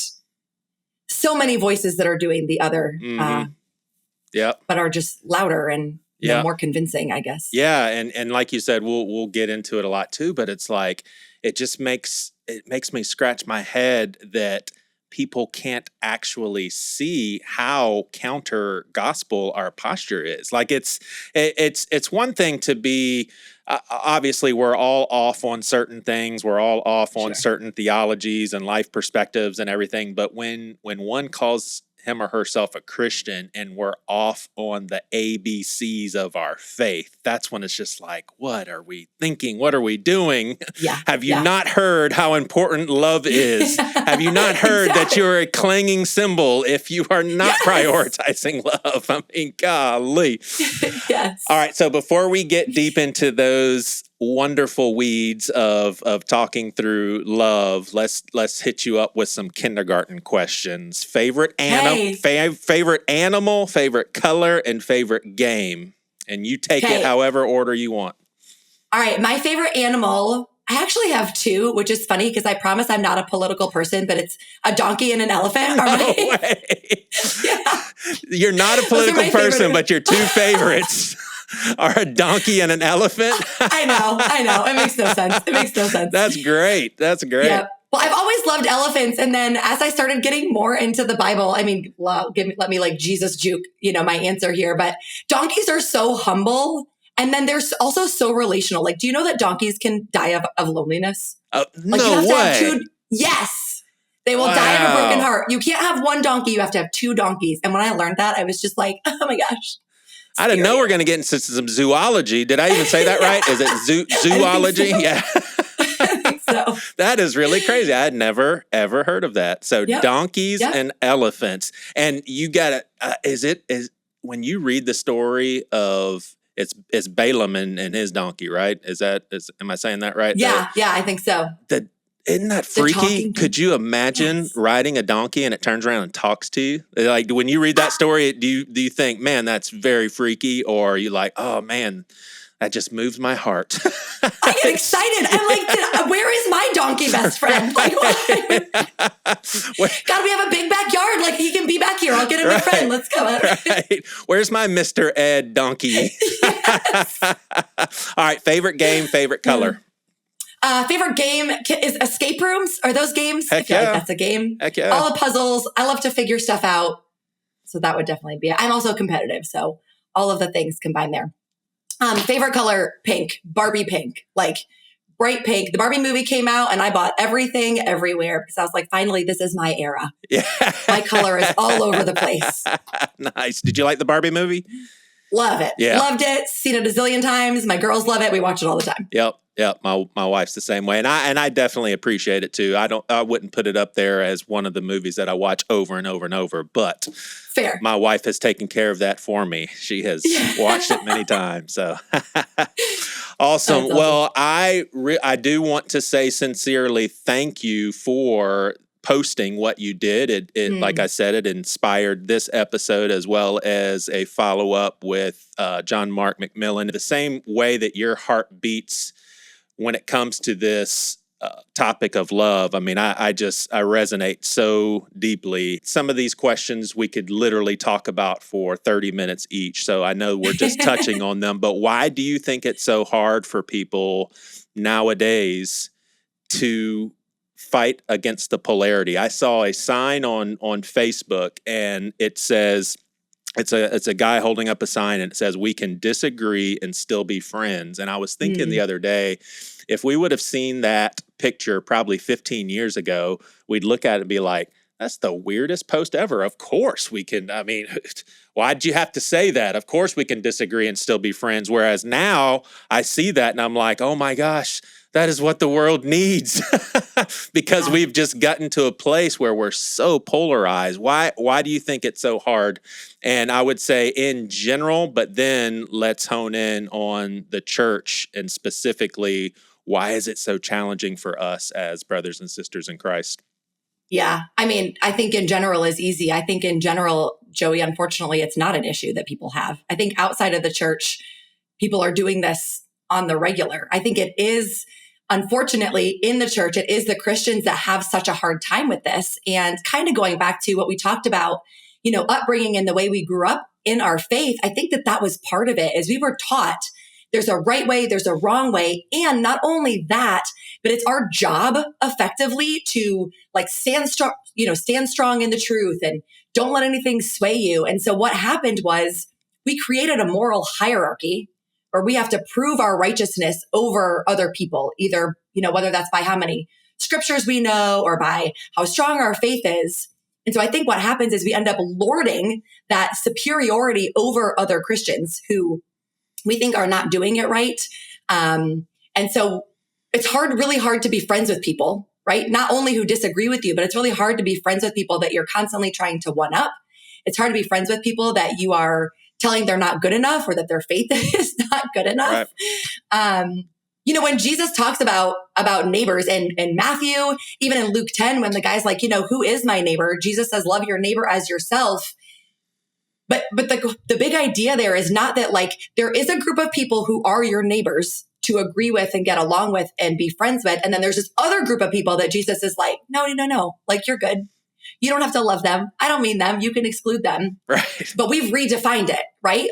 so many voices that are doing the other, but are just louder and more convincing, I guess. Yeah. And like you said, we'll get into it a lot too, but it's like, it makes me scratch my head that people can't actually see how counter gospel our posture is. Like it's one thing to be, obviously we're all off on certain things. We're all off on certain theologies and life perspectives and everything. But when one calls him or herself a Christian and we're off on the ABCs of our faith, that's when it's just like, what are we thinking? What are we doing? Yeah. Have you not heard how important love is? Have you not heard that you're a clanging cymbal if you are not prioritizing love? I mean, golly. Yes. All right. So before we get deep into those wonderful weeds of talking through love, let's hit you up with some kindergarten questions. Favorite animal, favorite color, and favorite game. And you take it however order you want. All right. My favorite animal, I actually have two, which is funny because I promise I'm not a political person, but it's a donkey and an elephant. No way. Yeah. You're not a political person, but your two favorites are a donkey and an elephant. I know. It makes no sense. That's great. Yeah. Well, I've always loved elephants. And then as I started getting more into the Bible, I mean, let me like Jesus juke, my answer here, but donkeys are so humble. And then they're also so relational. Like, do you know that donkeys can die of loneliness? No way. Yes. They will die of a broken heart. You can't have one donkey. You have to have two donkeys. And when I learned that, I was just like, oh my gosh. I didn't know we're going to get into some zoology. Did I even say that right? Is it zoology? So. Yeah. I think so. That is really crazy. I had never, ever heard of that. So donkeys and elephants. And you got to, is when you read the story of, it's Balaam and his donkey, right? Am I saying that right? Yeah, I think so. Isn't that freaky? Could you imagine riding a donkey and it turns around and talks to you? Like when you read that story, do you think, man, that's very freaky? Or are you like, oh man, that just moves my heart? I get excited. I'm like, where is my donkey best friend? Like, God, we have a big backyard. Like he can be back here. I'll get him a friend. Let's go. Right. Where's my Mr. Ed donkey? All right. Favorite game, favorite color. Favorite game is escape rooms. Are those games? Heck I feel yeah. like that's a game. Heck yeah. All the puzzles. I love to figure stuff out. So that would definitely be it. I'm also competitive. So all of the things combined there. Favorite color, pink. Barbie pink. Like bright pink. The Barbie movie came out and I bought everything everywhere because I was like, finally, this is my era. Yeah. My color is all over the place. Nice. Did you like the Barbie movie? Love it. Yeah. Loved it. Seen it a zillion times. My girls love it. We watch it all the time. Yep. My wife's the same way. And I definitely appreciate it too. I wouldn't put it up there as one of the movies that I watch over and over and over, but fair. My wife has taken care of that for me. She has watched it many times. So awesome. Well, I do want to say sincerely thank you for posting what you did. It like I said, it inspired this episode as well as a follow-up with John Mark McMillan. The same way that your heart beats when it comes to this topic of love. I mean, I resonate so deeply. Some of these questions we could literally talk about for 30 minutes each. So I know we're just touching on them, but why do you think it's so hard for people nowadays to fight against the polarity? I saw a sign on Facebook and it says, it's a guy holding up a sign and it says, we can disagree and still be friends. And I was thinking the other day, if we would have seen that picture probably 15 years ago, we'd look at it and be like, that's the weirdest post ever. Of course we can. I mean, why'd you have to say that? Of course we can disagree and still be friends. Whereas now I see that and I'm like, oh my gosh, that is what the world needs because we've just gotten to a place where we're so polarized. Why do you think it's so hard? And I would say in general, but then let's hone in on the church and specifically, why is it so challenging for us as brothers and sisters in Christ? Yeah. I mean, I think in general is easy. I think in general, Joey, unfortunately, it's not an issue that people have. I think outside of the church, people are doing this on the regular. I think it is, unfortunately, in the church, it is the Christians that have such a hard time with this. And kind of going back to what we talked about, upbringing and the way we grew up in our faith, I think that was part of it, is we were taught there's a right way, there's a wrong way. And not only that, but it's our job effectively to stand strong in the truth and don't let anything sway you. And so what happened was we created a moral hierarchy where we have to prove our righteousness over other people, either, whether that's by how many scriptures we know or by how strong our faith is. And so I think what happens is we end up lording that superiority over other Christians who we think are not doing it right. And so it's really hard to be friends with people, right? Not only who disagree with you, but it's really hard to be friends with people that you're constantly trying to one up. It's hard to be friends with people that you are telling they're not good enough or that their faith is not good enough. Right. When Jesus talks about neighbors and Matthew, even in Luke 10, when the guy's like, who is my neighbor? Jesus says, love your neighbor as yourself. But the big idea there is not that there is a group of people who are your neighbors to agree with and get along with and be friends with. And then there's this other group of people that Jesus is like, no, you're good. You don't have to love them. I don't mean them. You can exclude them. Right. But we've redefined it, right?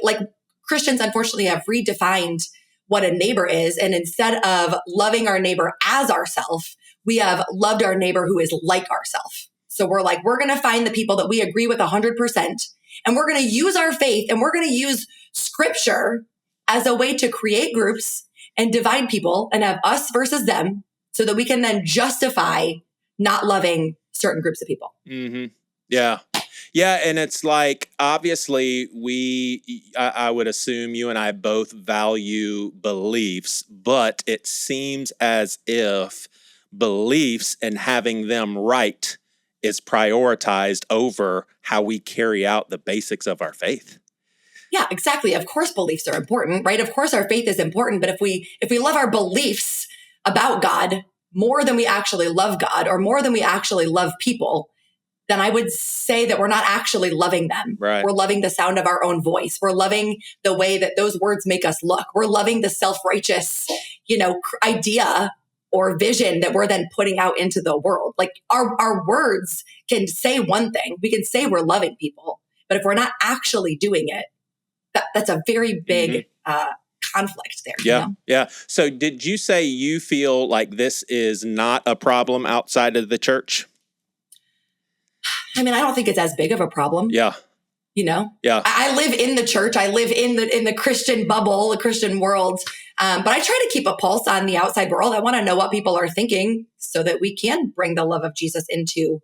Christians, unfortunately, have redefined what a neighbor is. And instead of loving our neighbor as ourselves, we have loved our neighbor who is like ourselves. So we're going to find the people that we agree with 100%. And we're going to use our faith and we're going to use scripture as a way to create groups and divide people and have us versus them so that we can then justify not loving certain groups of people. Mm-hmm. Yeah. Yeah, and it's like, obviously, I would assume you and I both value beliefs, but it seems as if beliefs and having them right is prioritized over how we carry out the basics of our faith. Yeah, exactly. Of course, beliefs are important, right? Of course, our faith is important. But if we love our beliefs about God more than we actually love God, or more than we actually love people, then I would say that we're not actually loving them. Right. We're loving the sound of our own voice. We're loving the way that those words make us look. We're loving the self-righteous, idea or vision that we're then putting out into the world. Like our words can say one thing. We can say we're loving people, but if we're not actually doing it, that's a very big conflict there. Yeah. Yeah. So did you say you feel like this is not a problem outside of the church? I mean, I don't think it's as big of a problem. Yeah. Yeah. I live in the church. I live in the Christian bubble, the Christian world. But I try to keep a pulse on the outside world. I want to know what people are thinking so that we can bring the love of Jesus into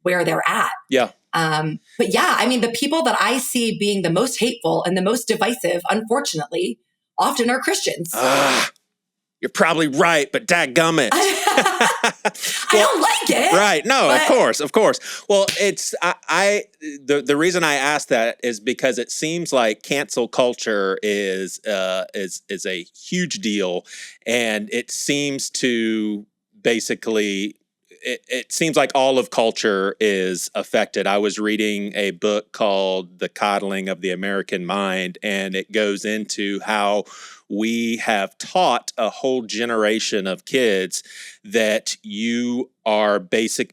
where they're at. Yeah. But yeah, I mean, the people that I see being the most hateful and the most divisive, unfortunately, often are Christians. You're probably right, but dadgummit. I don't like it. Right. No, of course. Well, it's the reason I asked that is because it seems like cancel culture is a huge deal, and it seems to basically it seems like all of culture is affected. I was reading a book called The Coddling of the American Mind, and it goes into how we have taught a whole generation of kids that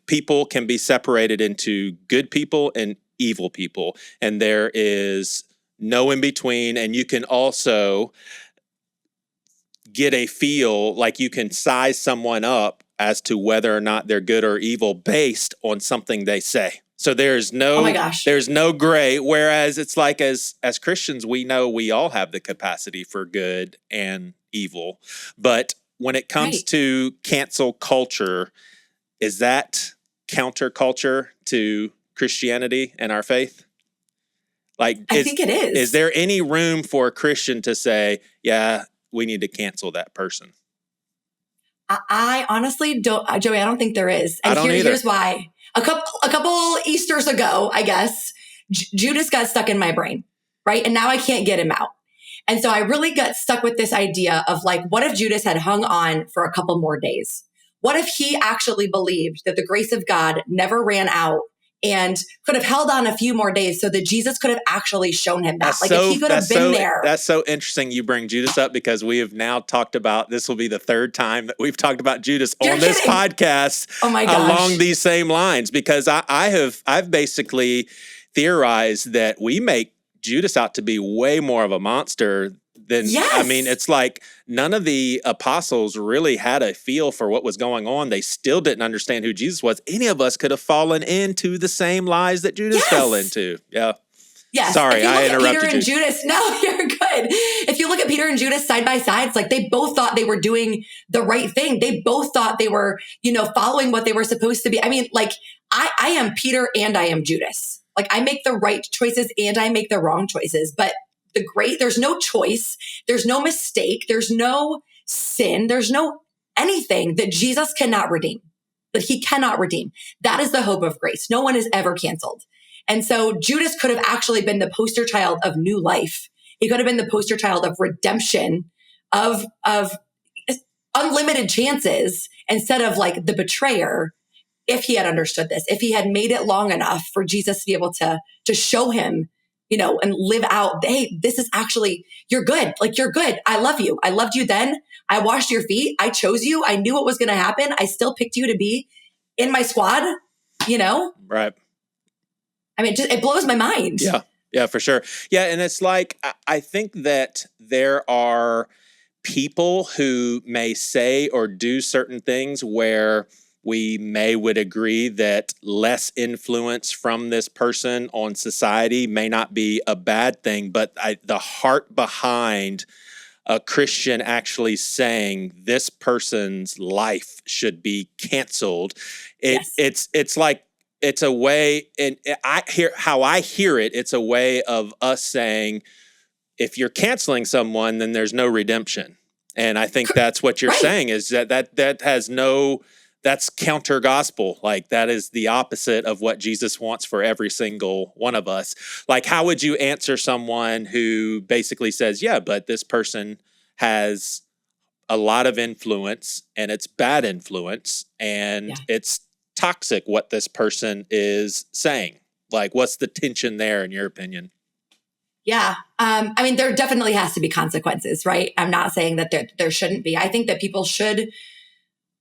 people can be separated into good people and evil people, and there is no in between. And you can also get a feel like you can size someone up as to whether or not they're good or evil based on something they say. So there's no gray. Whereas it's like as Christians, we know we all have the capacity for good and evil. But when it comes to cancel culture, is that counterculture to Christianity and our faith? I think it is. Is there any room for a Christian to say, yeah, we need to cancel that person? I honestly don't, Joey, I don't think there is. And here's why. A couple Easters ago, I guess, Judas got stuck in my brain, right? And now I can't get him out. And so I really got stuck with this idea of like, what if Judas had hung on for a couple more days? What if he actually believed that the grace of God never ran out and could have held on a few more days so that Jesus could have actually shown him that? If he could have been there. That's so interesting you bring Judas up, because we have now talked about, this will be the third time that we've talked about Judas on this podcast along these same lines, because I've basically theorized that we make Judas out to be way more of a monster than, I mean, it's like none of the apostles really had a feel for what was going on. They still didn't understand who Jesus was. Any of us could have fallen into the same lies that Judas fell into. Yeah. Yes. Sorry, I interrupted Peter and Judas. No, you're good. If you look at Peter and Judas side by side, it's like they both thought they were doing the right thing. They both thought they were, following what they were supposed to be. I mean, like I am Peter and I am Judas. Like I make the right choices and I make the wrong choices, but there's no choice. There's no mistake. There's no sin. There's no anything that Jesus cannot redeem, that he cannot redeem. That is the hope of grace. No one is ever canceled. And so Judas could have actually been the poster child of new life. He could have been the poster child of redemption, of unlimited chances, instead of like the betrayer, if he had understood this, if he had made it long enough for Jesus to be able to show him, and live out, hey, this is actually, you're good. Like, you're good. I love you. I loved you then. I washed your feet. I chose you. I knew what was going to happen. I still picked you to be in my squad, Right. I mean, it blows my mind. Yeah. Yeah, for sure. Yeah. And it's like, I think that there are people who may say or do certain things where we would agree that less influence from this person on society may not be a bad thing, but the heart behind a Christian actually saying this person's life should be canceled, it's like it's a way, and I hear it. It's a way of us saying, if you're canceling someone, then there's no redemption. And I think that's what you're saying, is that has no, that's counter gospel. Like, that is the opposite of what Jesus wants for every single one of us. Like, how would you answer someone who basically says, yeah, but this person has a lot of influence and it's bad influence and it's toxic what this person is saying? Like, what's the tension there in your opinion? Yeah. I mean, there definitely has to be consequences, right? I'm not saying that there shouldn't be. I think that people should,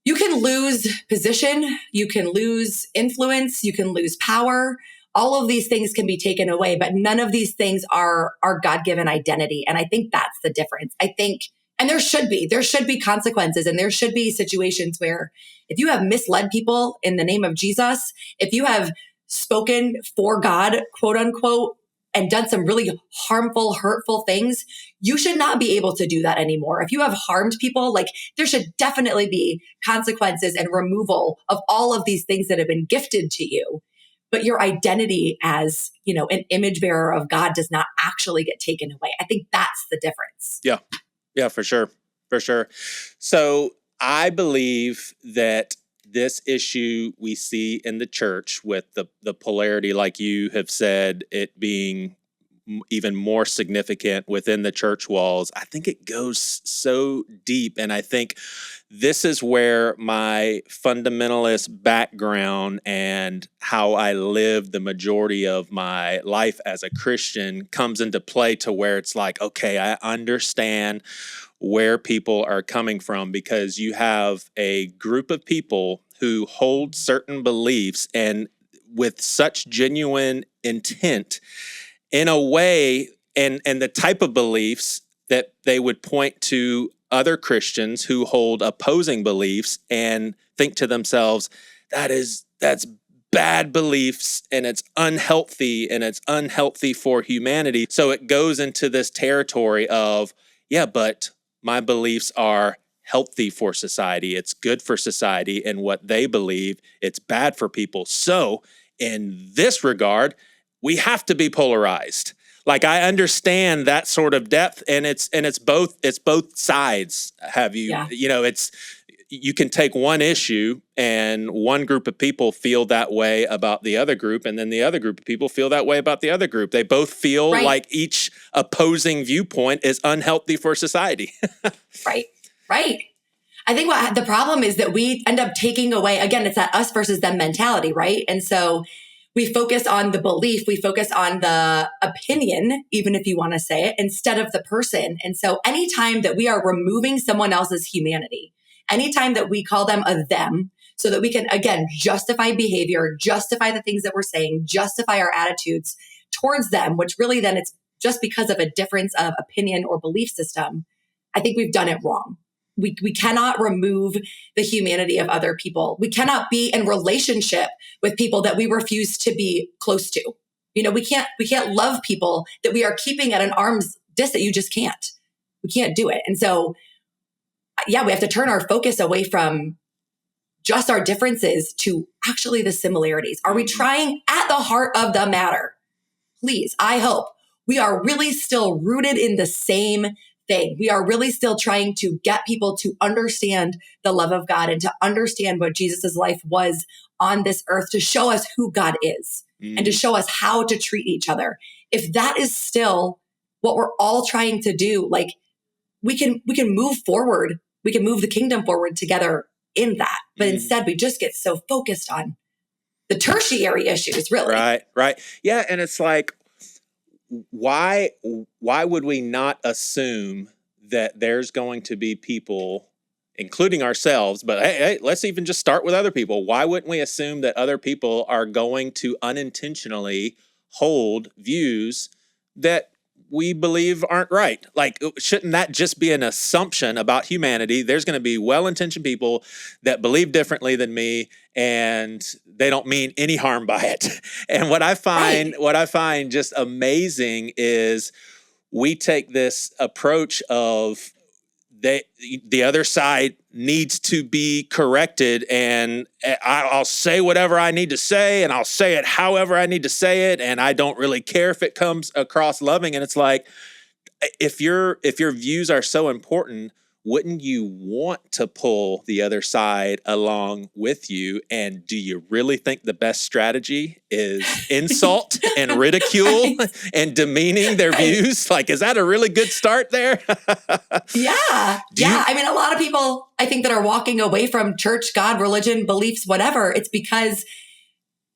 you can lose position, you can lose influence, you can lose power. All of these things can be taken away, but none of these things are our God-given identity. And I think that's the difference. I think, and there should be consequences, and there should be situations where if you have misled people in the name of Jesus, if you have spoken for God, quote unquote, and done some really harmful, hurtful things, you should not be able to do that anymore. If you have harmed people, like, there should definitely be consequences and removal of all of these things that have been gifted to you. But your identity as, you know, an image bearer of God does not actually get taken away. I think that's the difference. Yeah. Yeah, for sure. For sure. So I believe that this issue we see in the church with the polarity, like you have said, it being even more significant within the church walls, I think it goes so deep. And I think this is where my fundamentalist background and how I live the majority of my life as a Christian comes into play, to where it's like, okay, I understand where people are coming from, because you have a group of people who hold certain beliefs and with such genuine intent, in a way, and the type of beliefs that they would point to other Christians who hold opposing beliefs and think to themselves, that's bad beliefs and it's unhealthy for humanity. So it goes into this territory of, yeah, but my beliefs are healthy for society. It's good for society, and what they believe, it's bad for people. So in this regard, we have to be polarized. Like, I understand that sort of depth, and it's both sides. You know, you can take one issue and one group of people feel that way about the other group, and then the other group of people feel that way about the other group. They both feel like each opposing viewpoint is unhealthy for society. Right. I think what the problem is that we end up taking away, again, it's that us versus them mentality, right? And so we focus on the belief, we focus on the opinion, even if you want to say it, instead of the person. And so anytime that we are removing someone else's humanity, anytime that we call them a them, so that we can, again, justify behavior, justify the things that we're saying, justify our attitudes towards them, which really then it's just because of a difference of opinion or belief system, I think we've done it wrong. We cannot remove the humanity of other people. We cannot be in relationship with people that we refuse to be close to. You know, we can't love people that we are keeping at an arm's distance. That you just can't. We can't do it. And so, yeah, we have to turn our focus away from just our differences to actually the similarities. Are we trying at the heart of the matter? Please, I hope we are really still rooted in the same thing. We are really still trying to get people to understand the love of God and to understand what Jesus's life was on this earth, to show us who God is and to show us how to treat each other. If that is still what we're all trying to do, like, we can move forward. We can move the kingdom forward together in that. But instead, we just get so focused on the tertiary issues, really. Right. Yeah. And it's like, why would we not assume that there's going to be people, including ourselves, but hey, let's even just start with other people. Why wouldn't we assume that other people are going to unintentionally hold views that we believe aren't right? Like, shouldn't that just be an assumption about humanity? There's going to be well-intentioned people that believe differently than me, and they don't mean any harm by it. And what I find just amazing is we take this approach of the other side needs to be corrected, and I'll say whatever I need to say, and I'll say it however I need to say it, and I don't really care if it comes across loving. And it's like, if your views are so important, wouldn't you want to pull the other side along with you? And do you really think the best strategy is insult and ridicule and demeaning their views? Like, is that a really good start there? Yeah. I mean, a lot of people, I think, that are walking away from church, God, religion, beliefs, whatever, it's because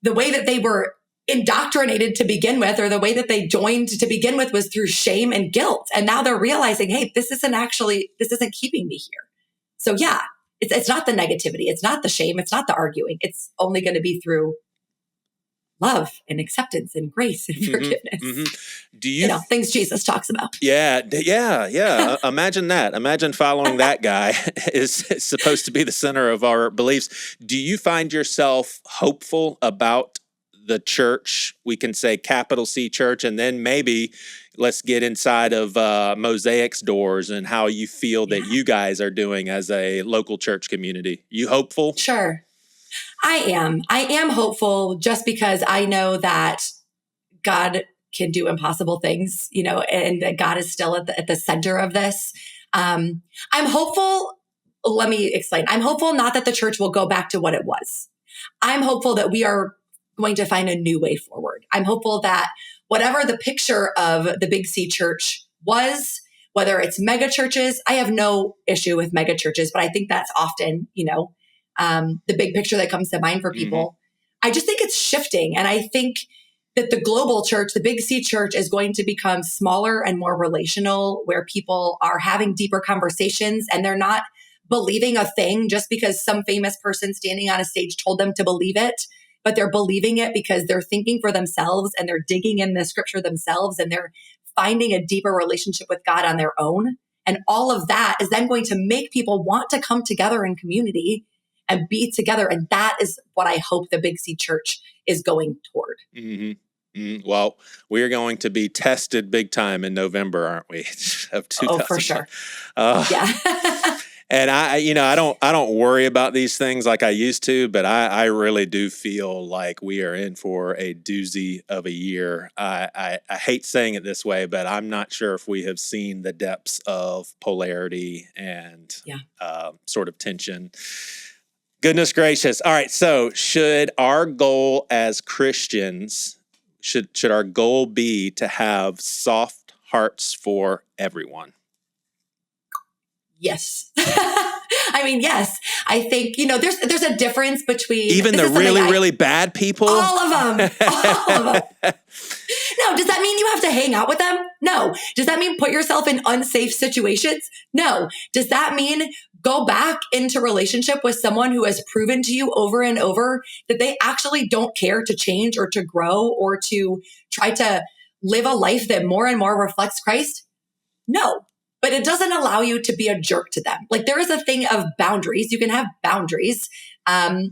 the way that they were indoctrinated to begin with, or the way that they joined to begin with, was through shame and guilt. And now they're realizing, hey, this isn't keeping me here. So yeah, it's not the negativity. It's not the shame. It's not the arguing. It's only going to be through love and acceptance and grace and forgiveness. Do you things Jesus talks about? Yeah. Imagine that. Imagine following that guy is supposed to be the center of our beliefs. Do you find yourself hopeful about the church? We can say capital C Church, and then maybe let's get inside of Mosaic's doors and how you feel that you guys are doing as a local church community. You hopeful? Sure. I am hopeful, just because I know that God can do impossible things, and that God is still at the center of this. I'm hopeful. Let me explain. I'm hopeful not that the church will go back to what it was. I'm hopeful that we are going to find a new way forward. I'm hopeful that whatever the picture of the Big C Church was, whether it's mega churches, I have no issue with mega churches, but I think that's often, the big picture that comes to mind for people. I just think it's shifting. And I think that the global church, the Big C Church, is going to become smaller and more relational, where people are having deeper conversations and they're not believing a thing just because some famous person standing on a stage told them to believe it, but they're believing it because they're thinking for themselves and they're digging in the scripture themselves and they're finding a deeper relationship with God on their own. And all of that is then going to make people want to come together in community and be together. And that is what I hope the Big C Church is going toward. Well, we are going to be tested big time in November, aren't we? Of 2000. Oh, for sure. Yeah. And I don't worry about these things like I used to, but I really do feel like we are in for a doozy of a year. I hate saying it this way, but I'm not sure if we have seen the depths of polarity and sort of tension. Goodness gracious. All right. So should our goal as Christians, should our goal be to have soft hearts for everyone? Yes. I mean, yes. I think, there's a difference between even the really bad people. All of them. No, does that mean you have to hang out with them? No. Does that mean put yourself in unsafe situations? No. Does that mean go back into relationship with someone who has proven to you over and over that they actually don't care to change or to grow or to try to live a life that more and more reflects Christ? No. But it doesn't allow you to be a jerk to them. Like, there is a thing of boundaries. You can have boundaries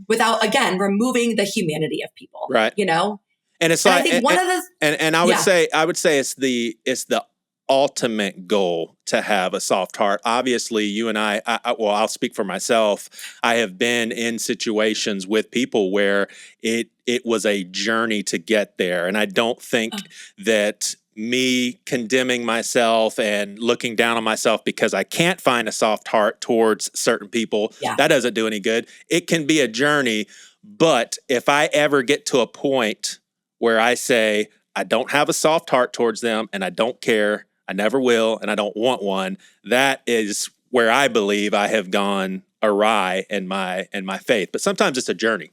without, again, removing the humanity of people. Right. And it's like, I think one of the, and I would say it's the ultimate goal to have a soft heart. Obviously, you and I'll speak for myself. I have been in situations with people where it was a journey to get there, and I don't think that me condemning myself and looking down on myself because I can't find a soft heart towards certain people, that doesn't do any good. It can be a journey, but if I ever get to a point where I say, I don't have a soft heart towards them and I don't care, I never will, and I don't want one, that is where I believe I have gone awry in my faith. But sometimes it's a journey.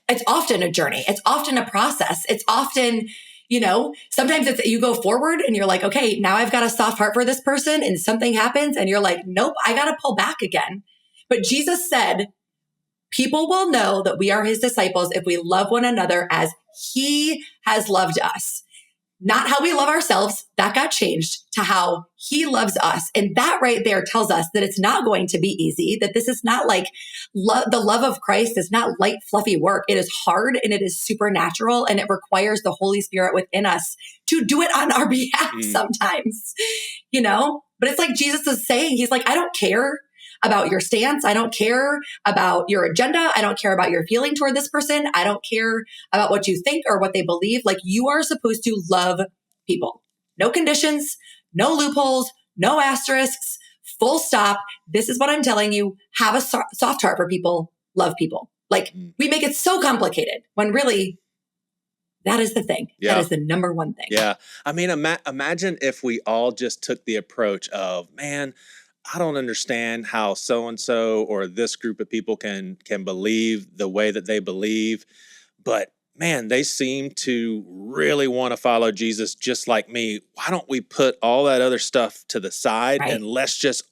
It's often a journey. It's often a process. It's often, sometimes it's you go forward and you're like, okay, now I've got a soft heart for this person, and something happens and you're like, nope, I got to pull back again. But Jesus said, people will know that we are his disciples if we love one another as he has loved us. Not how we love ourselves. That got changed to how he loves us. And that right there tells us that it's not going to be easy, that this is not like the love of Christ is not light, fluffy work. It is hard and it is supernatural, and it requires the Holy Spirit within us to do it on our behalf sometimes, But it's like Jesus is saying, he's like, I don't care about your stance. I don't care about your agenda. I don't care about your feeling toward this person. I don't care about what you think or what they believe. Like, you are supposed to love people. No conditions, no loopholes, no asterisks, full stop. This is what I'm telling you. Have a soft heart for people. Love people. Like, we make it so complicated when really that is the thing. Yeah. That is the number one thing. Yeah. I mean, imagine if we all just took the approach of, man, I don't understand how so-and-so or this group of people can believe the way that they believe, but man, they seem to really want to follow Jesus just like me. Why don't we put all that other stuff to the side and let's just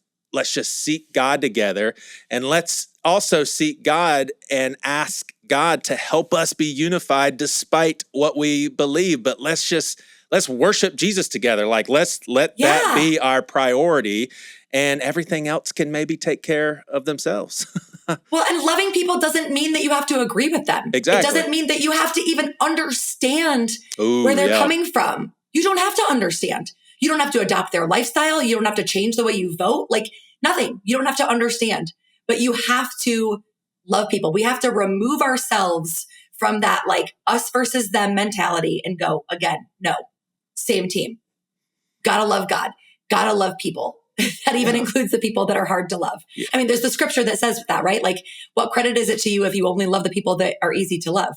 seek God together, and let's also seek God and ask God to help us be unified despite what we believe. But let's worship Jesus together. Like, let that be our priority, and everything else can maybe take care of themselves. Well, and loving people doesn't mean that you have to agree with them. Exactly. It doesn't mean that you have to even understand where they're coming from. You don't have to understand. You don't have to adopt their lifestyle. You don't have to change the way you vote. Like, nothing. You don't have to understand, but you have to love people. We have to remove ourselves from that, like, us versus them mentality and go, again, no, same team. Gotta love God. Gotta love people. That even includes the people that are hard to love. Yeah. I mean, there's the scripture that says that, right? Like, what credit is it to you if you only love the people that are easy to love?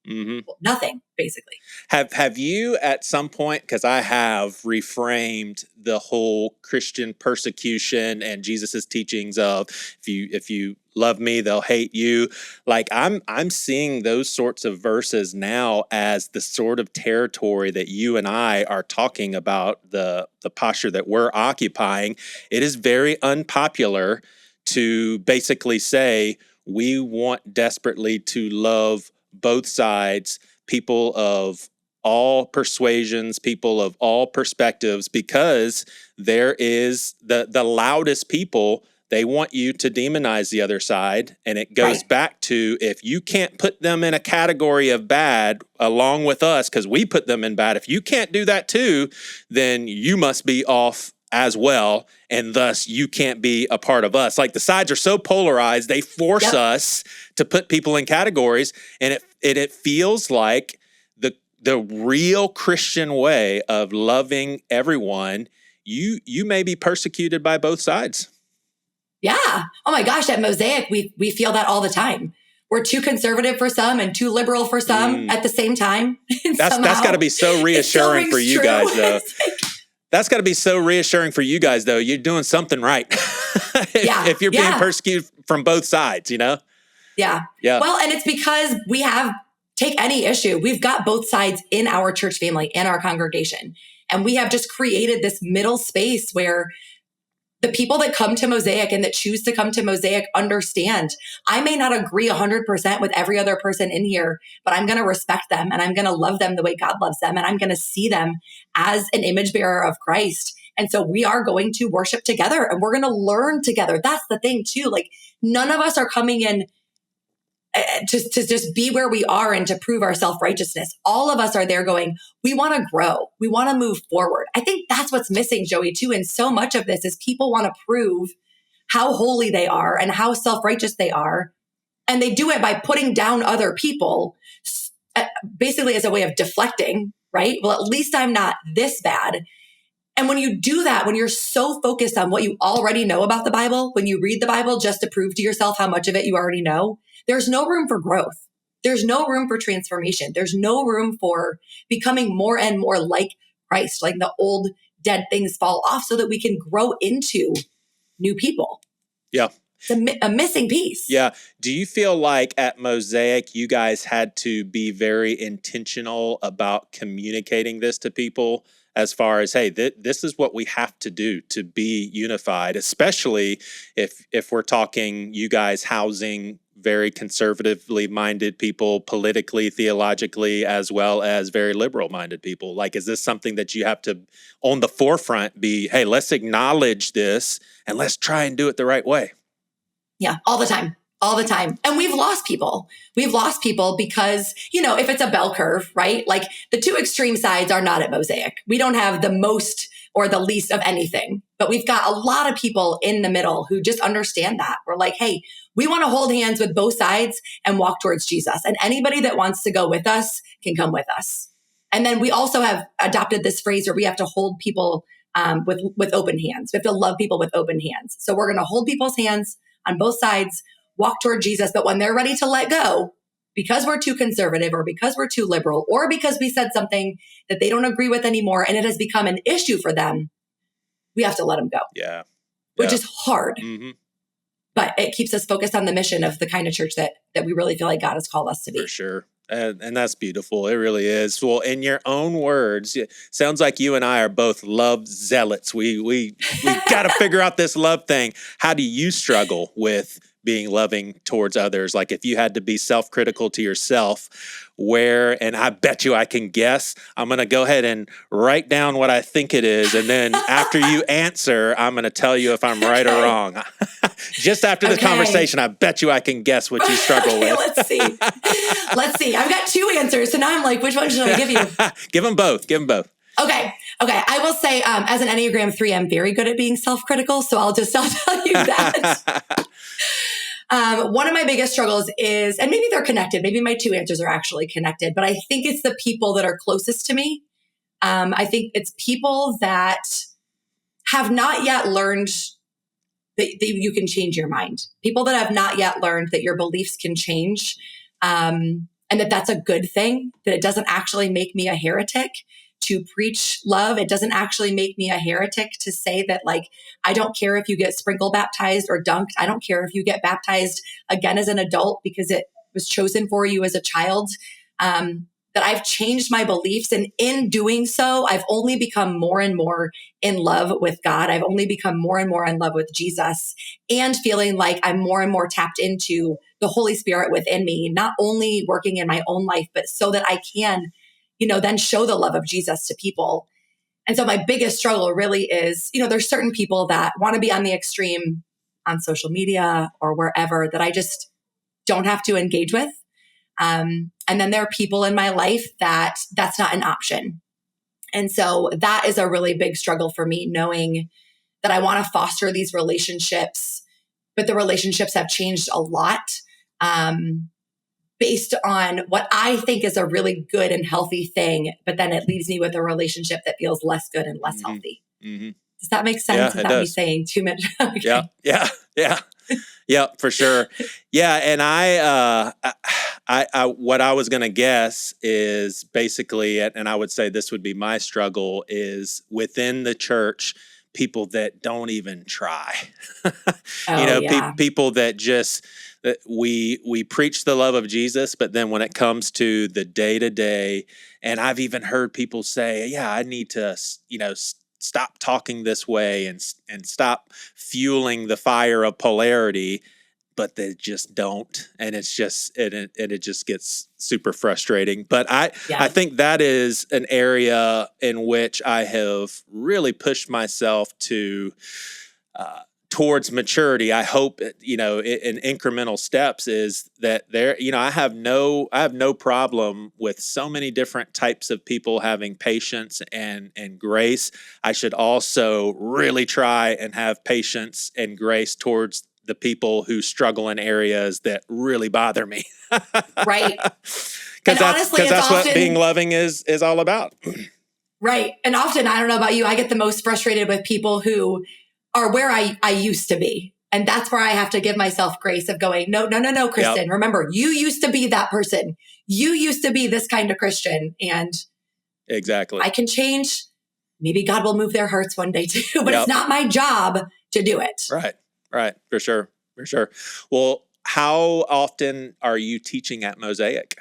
Mm-hmm. Well, nothing, basically. Have you at some point, because I have reframed the whole Christian persecution and Jesus's teachings of if you love me, they'll hate you. Like, I'm seeing those sorts of verses now as the sort of territory that you and I are talking about, the posture that we're occupying. It is very unpopular to basically say we want desperately to love both sides, people of all persuasions, people of all perspectives, because there is the loudest people. They want you to demonize the other side. And it goes back to, if you can't put them in a category of bad along with us, because we put them in bad, if you can't do that too, then you must be off as well, and thus you can't be a part of us. Like, the sides are so polarized, they force us to put people in categories, and it feels like the real Christian way of loving everyone, you may be persecuted by both sides. Yeah. Oh my gosh, at Mosaic, we feel that all the time. We're too conservative for some and too liberal for some at the same time. That's got to be so reassuring for you guys, though. That's got to be so reassuring for you guys, though. You're doing something right. if you're being persecuted from both sides, you know? Yeah. Well, and it's because take any issue. We've got both sides in our church family, in our congregation. And we have just created this middle space where the people that come to Mosaic and that choose to come to Mosaic understand, I may not agree 100% with every other person in here, but I'm going to respect them and I'm going to love them the way God loves them. And I'm going to see them as an image bearer of Christ. And so we are going to worship together and we're going to learn together. That's the thing too. Like, none of us are coming in to just be where we are and to prove our self-righteousness. All of us are there going, we want to grow. We want to move forward. I think that's what's missing, Joey, too. And so much of this is people want to prove how holy they are and how self-righteous they are. And they do it by putting down other people, basically as a way of deflecting, right? Well, at least I'm not this bad. And when you do that, when you're so focused on what you already know about the Bible, when you read the Bible just to prove to yourself how much of it you already know, there's no room for growth. There's no room for transformation. There's no room for becoming more and more like Christ, like the old dead things fall off so that we can grow into new people. Yeah. It's a missing piece. Yeah. Do you feel like at Mosaic, you guys had to be very intentional about communicating this to people as far as, hey, this is what we have to do to be unified, especially if we're talking you guys housing very conservatively minded people, politically, theologically, as well as very liberal minded people? Like, is this something that you have to, on the forefront, be, hey, let's acknowledge this and let's try and do it the right way? Yeah, all the time. And we've lost people. Because, if it's a bell curve, right? Like, the two extreme sides are not at Mosaic. We don't have the most or the least of anything. But we've got a lot of people in the middle who just understand that. We're like, hey, we want to hold hands with both sides and walk towards Jesus. And anybody that wants to go with us can come with us. And then we also have adopted this phrase where we have to hold people with open hands. We have to love people with open hands. So we're going to hold people's hands on both sides, walk toward Jesus. But when they're ready to let go, because we're too conservative or because we're too liberal or because we said something that they don't agree with anymore and it has become an issue for them, we have to let them go. Yeah. Which is hard. Mm-hmm. But it keeps us focused on the mission of the kind of church that we really feel like God has called us to be. For sure. And that's beautiful. It really is. Well, in your own words, it sounds like you and I are both love zealots. We got to figure out this love thing. How do you struggle with being loving towards others? Like if you had to be self-critical to yourself, and I bet you I can guess, I'm going to go ahead and write down what I think it is. And then after you answer, I'm going to tell you if I'm right or wrong. Just after the conversation, I bet you I can guess what you struggle with. Let's see. I've got two answers. So now I'm like, which one should I give you? Give them both. Okay. I will say, as an Enneagram 3, I'm very good at being self-critical. So I'll tell you that. One of my biggest struggles is, and maybe they're connected, maybe my two answers are actually connected, but I think it's the people that are closest to me. I think it's people that have not yet learned that you can change your mind. People that have not yet learned that your beliefs can change, and that that's a good thing, that it doesn't actually make me a heretic to preach love. It doesn't actually make me a heretic to say that, like, I don't care if you get sprinkle baptized or dunked. I don't care if you get baptized again as an adult because it was chosen for you as a child. That I've changed my beliefs. And in doing so, I've only become more and more in love with God. I've only become more and more in love with Jesus, and feeling like I'm more and more tapped into the Holy Spirit within me, not only working in my own life, but so that I can, then show the love of Jesus to people. And so my biggest struggle really is, there's certain people that want to be on the extreme on social media or wherever that I just don't have to engage with. And then there are people in my life that's not an option. And so that is a really big struggle for me, knowing that I want to foster these relationships, but the relationships have changed a lot. Based on what I think is a really good and healthy thing, but then it leaves me with a relationship that feels less good and less healthy. Mm-hmm. Does that make sense? Yeah, Without me saying too much? Okay. Yeah, for sure. Yeah. And I what I was going to guess is basically, and I would say this would be my struggle, is within the church, people that don't even try, people that just, that we preach the love of Jesus, but then when it comes to the day to day, and I've even heard people say, yeah, I need to, stop talking this way and stop fueling the fire of polarity, but they just don't. And it's just, it just gets super frustrating. But I think that is an area in which I have really pushed myself to, towards maturity. I hope, in incremental steps, is that I have no problem with so many different types of people having patience and grace. I should also really try and have patience and grace towards the people who struggle in areas that really bother me. Right. Because that's what being loving is all about. Right. And often, I don't know about you, I get the most frustrated with people who are where I used to be. And that's where I have to give myself grace of going, no, Kristin, yep. Remember, you used to be that person. You used to be this kind of Christian. And exactly, I can change. Maybe God will move their hearts one day too, but It's not my job to do it. Right. For sure. Well, how often are you teaching at Mosaic?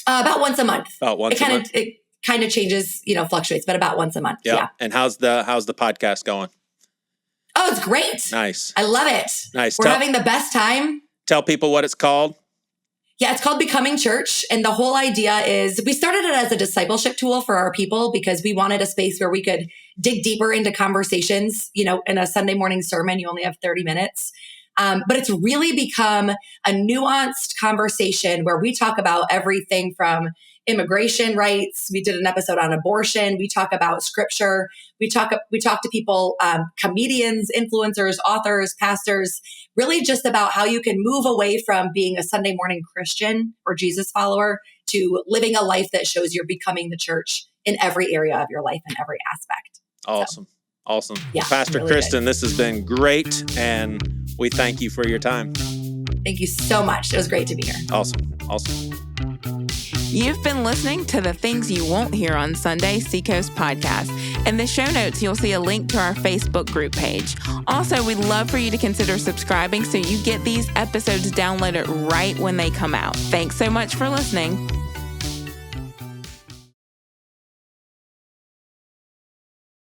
About once a month. It kind of changes, fluctuates, but about once a month. Yeah. And how's the podcast going? Oh, it's great. Nice. I love it. Nice. We're having the best time. Tell people what it's called. Yeah, it's called Becoming Church. And the whole idea is we started it as a discipleship tool for our people because we wanted a space where we could dig deeper into conversations. In a Sunday morning sermon, you only have 30 minutes. But it's really become a nuanced conversation where we talk about everything from immigration rights. We did an episode on abortion. We talk about scripture. We talk to people, comedians, influencers, authors, pastors, really just about how you can move away from being a Sunday morning Christian or Jesus follower to living a life that shows you're becoming the church in every area of your life and every aspect. Awesome. So, awesome. Yeah, Pastor really Kristin, good. this has been great, and we thank you for your time. Thank you so much. It was great to be here. Awesome. You've been listening to the Things You Won't Hear on Sunday Seacoast podcast. In the show notes, you'll see a link to our Facebook group page. Also, we'd love for you to consider subscribing so you get these episodes downloaded right when they come out. Thanks so much for listening.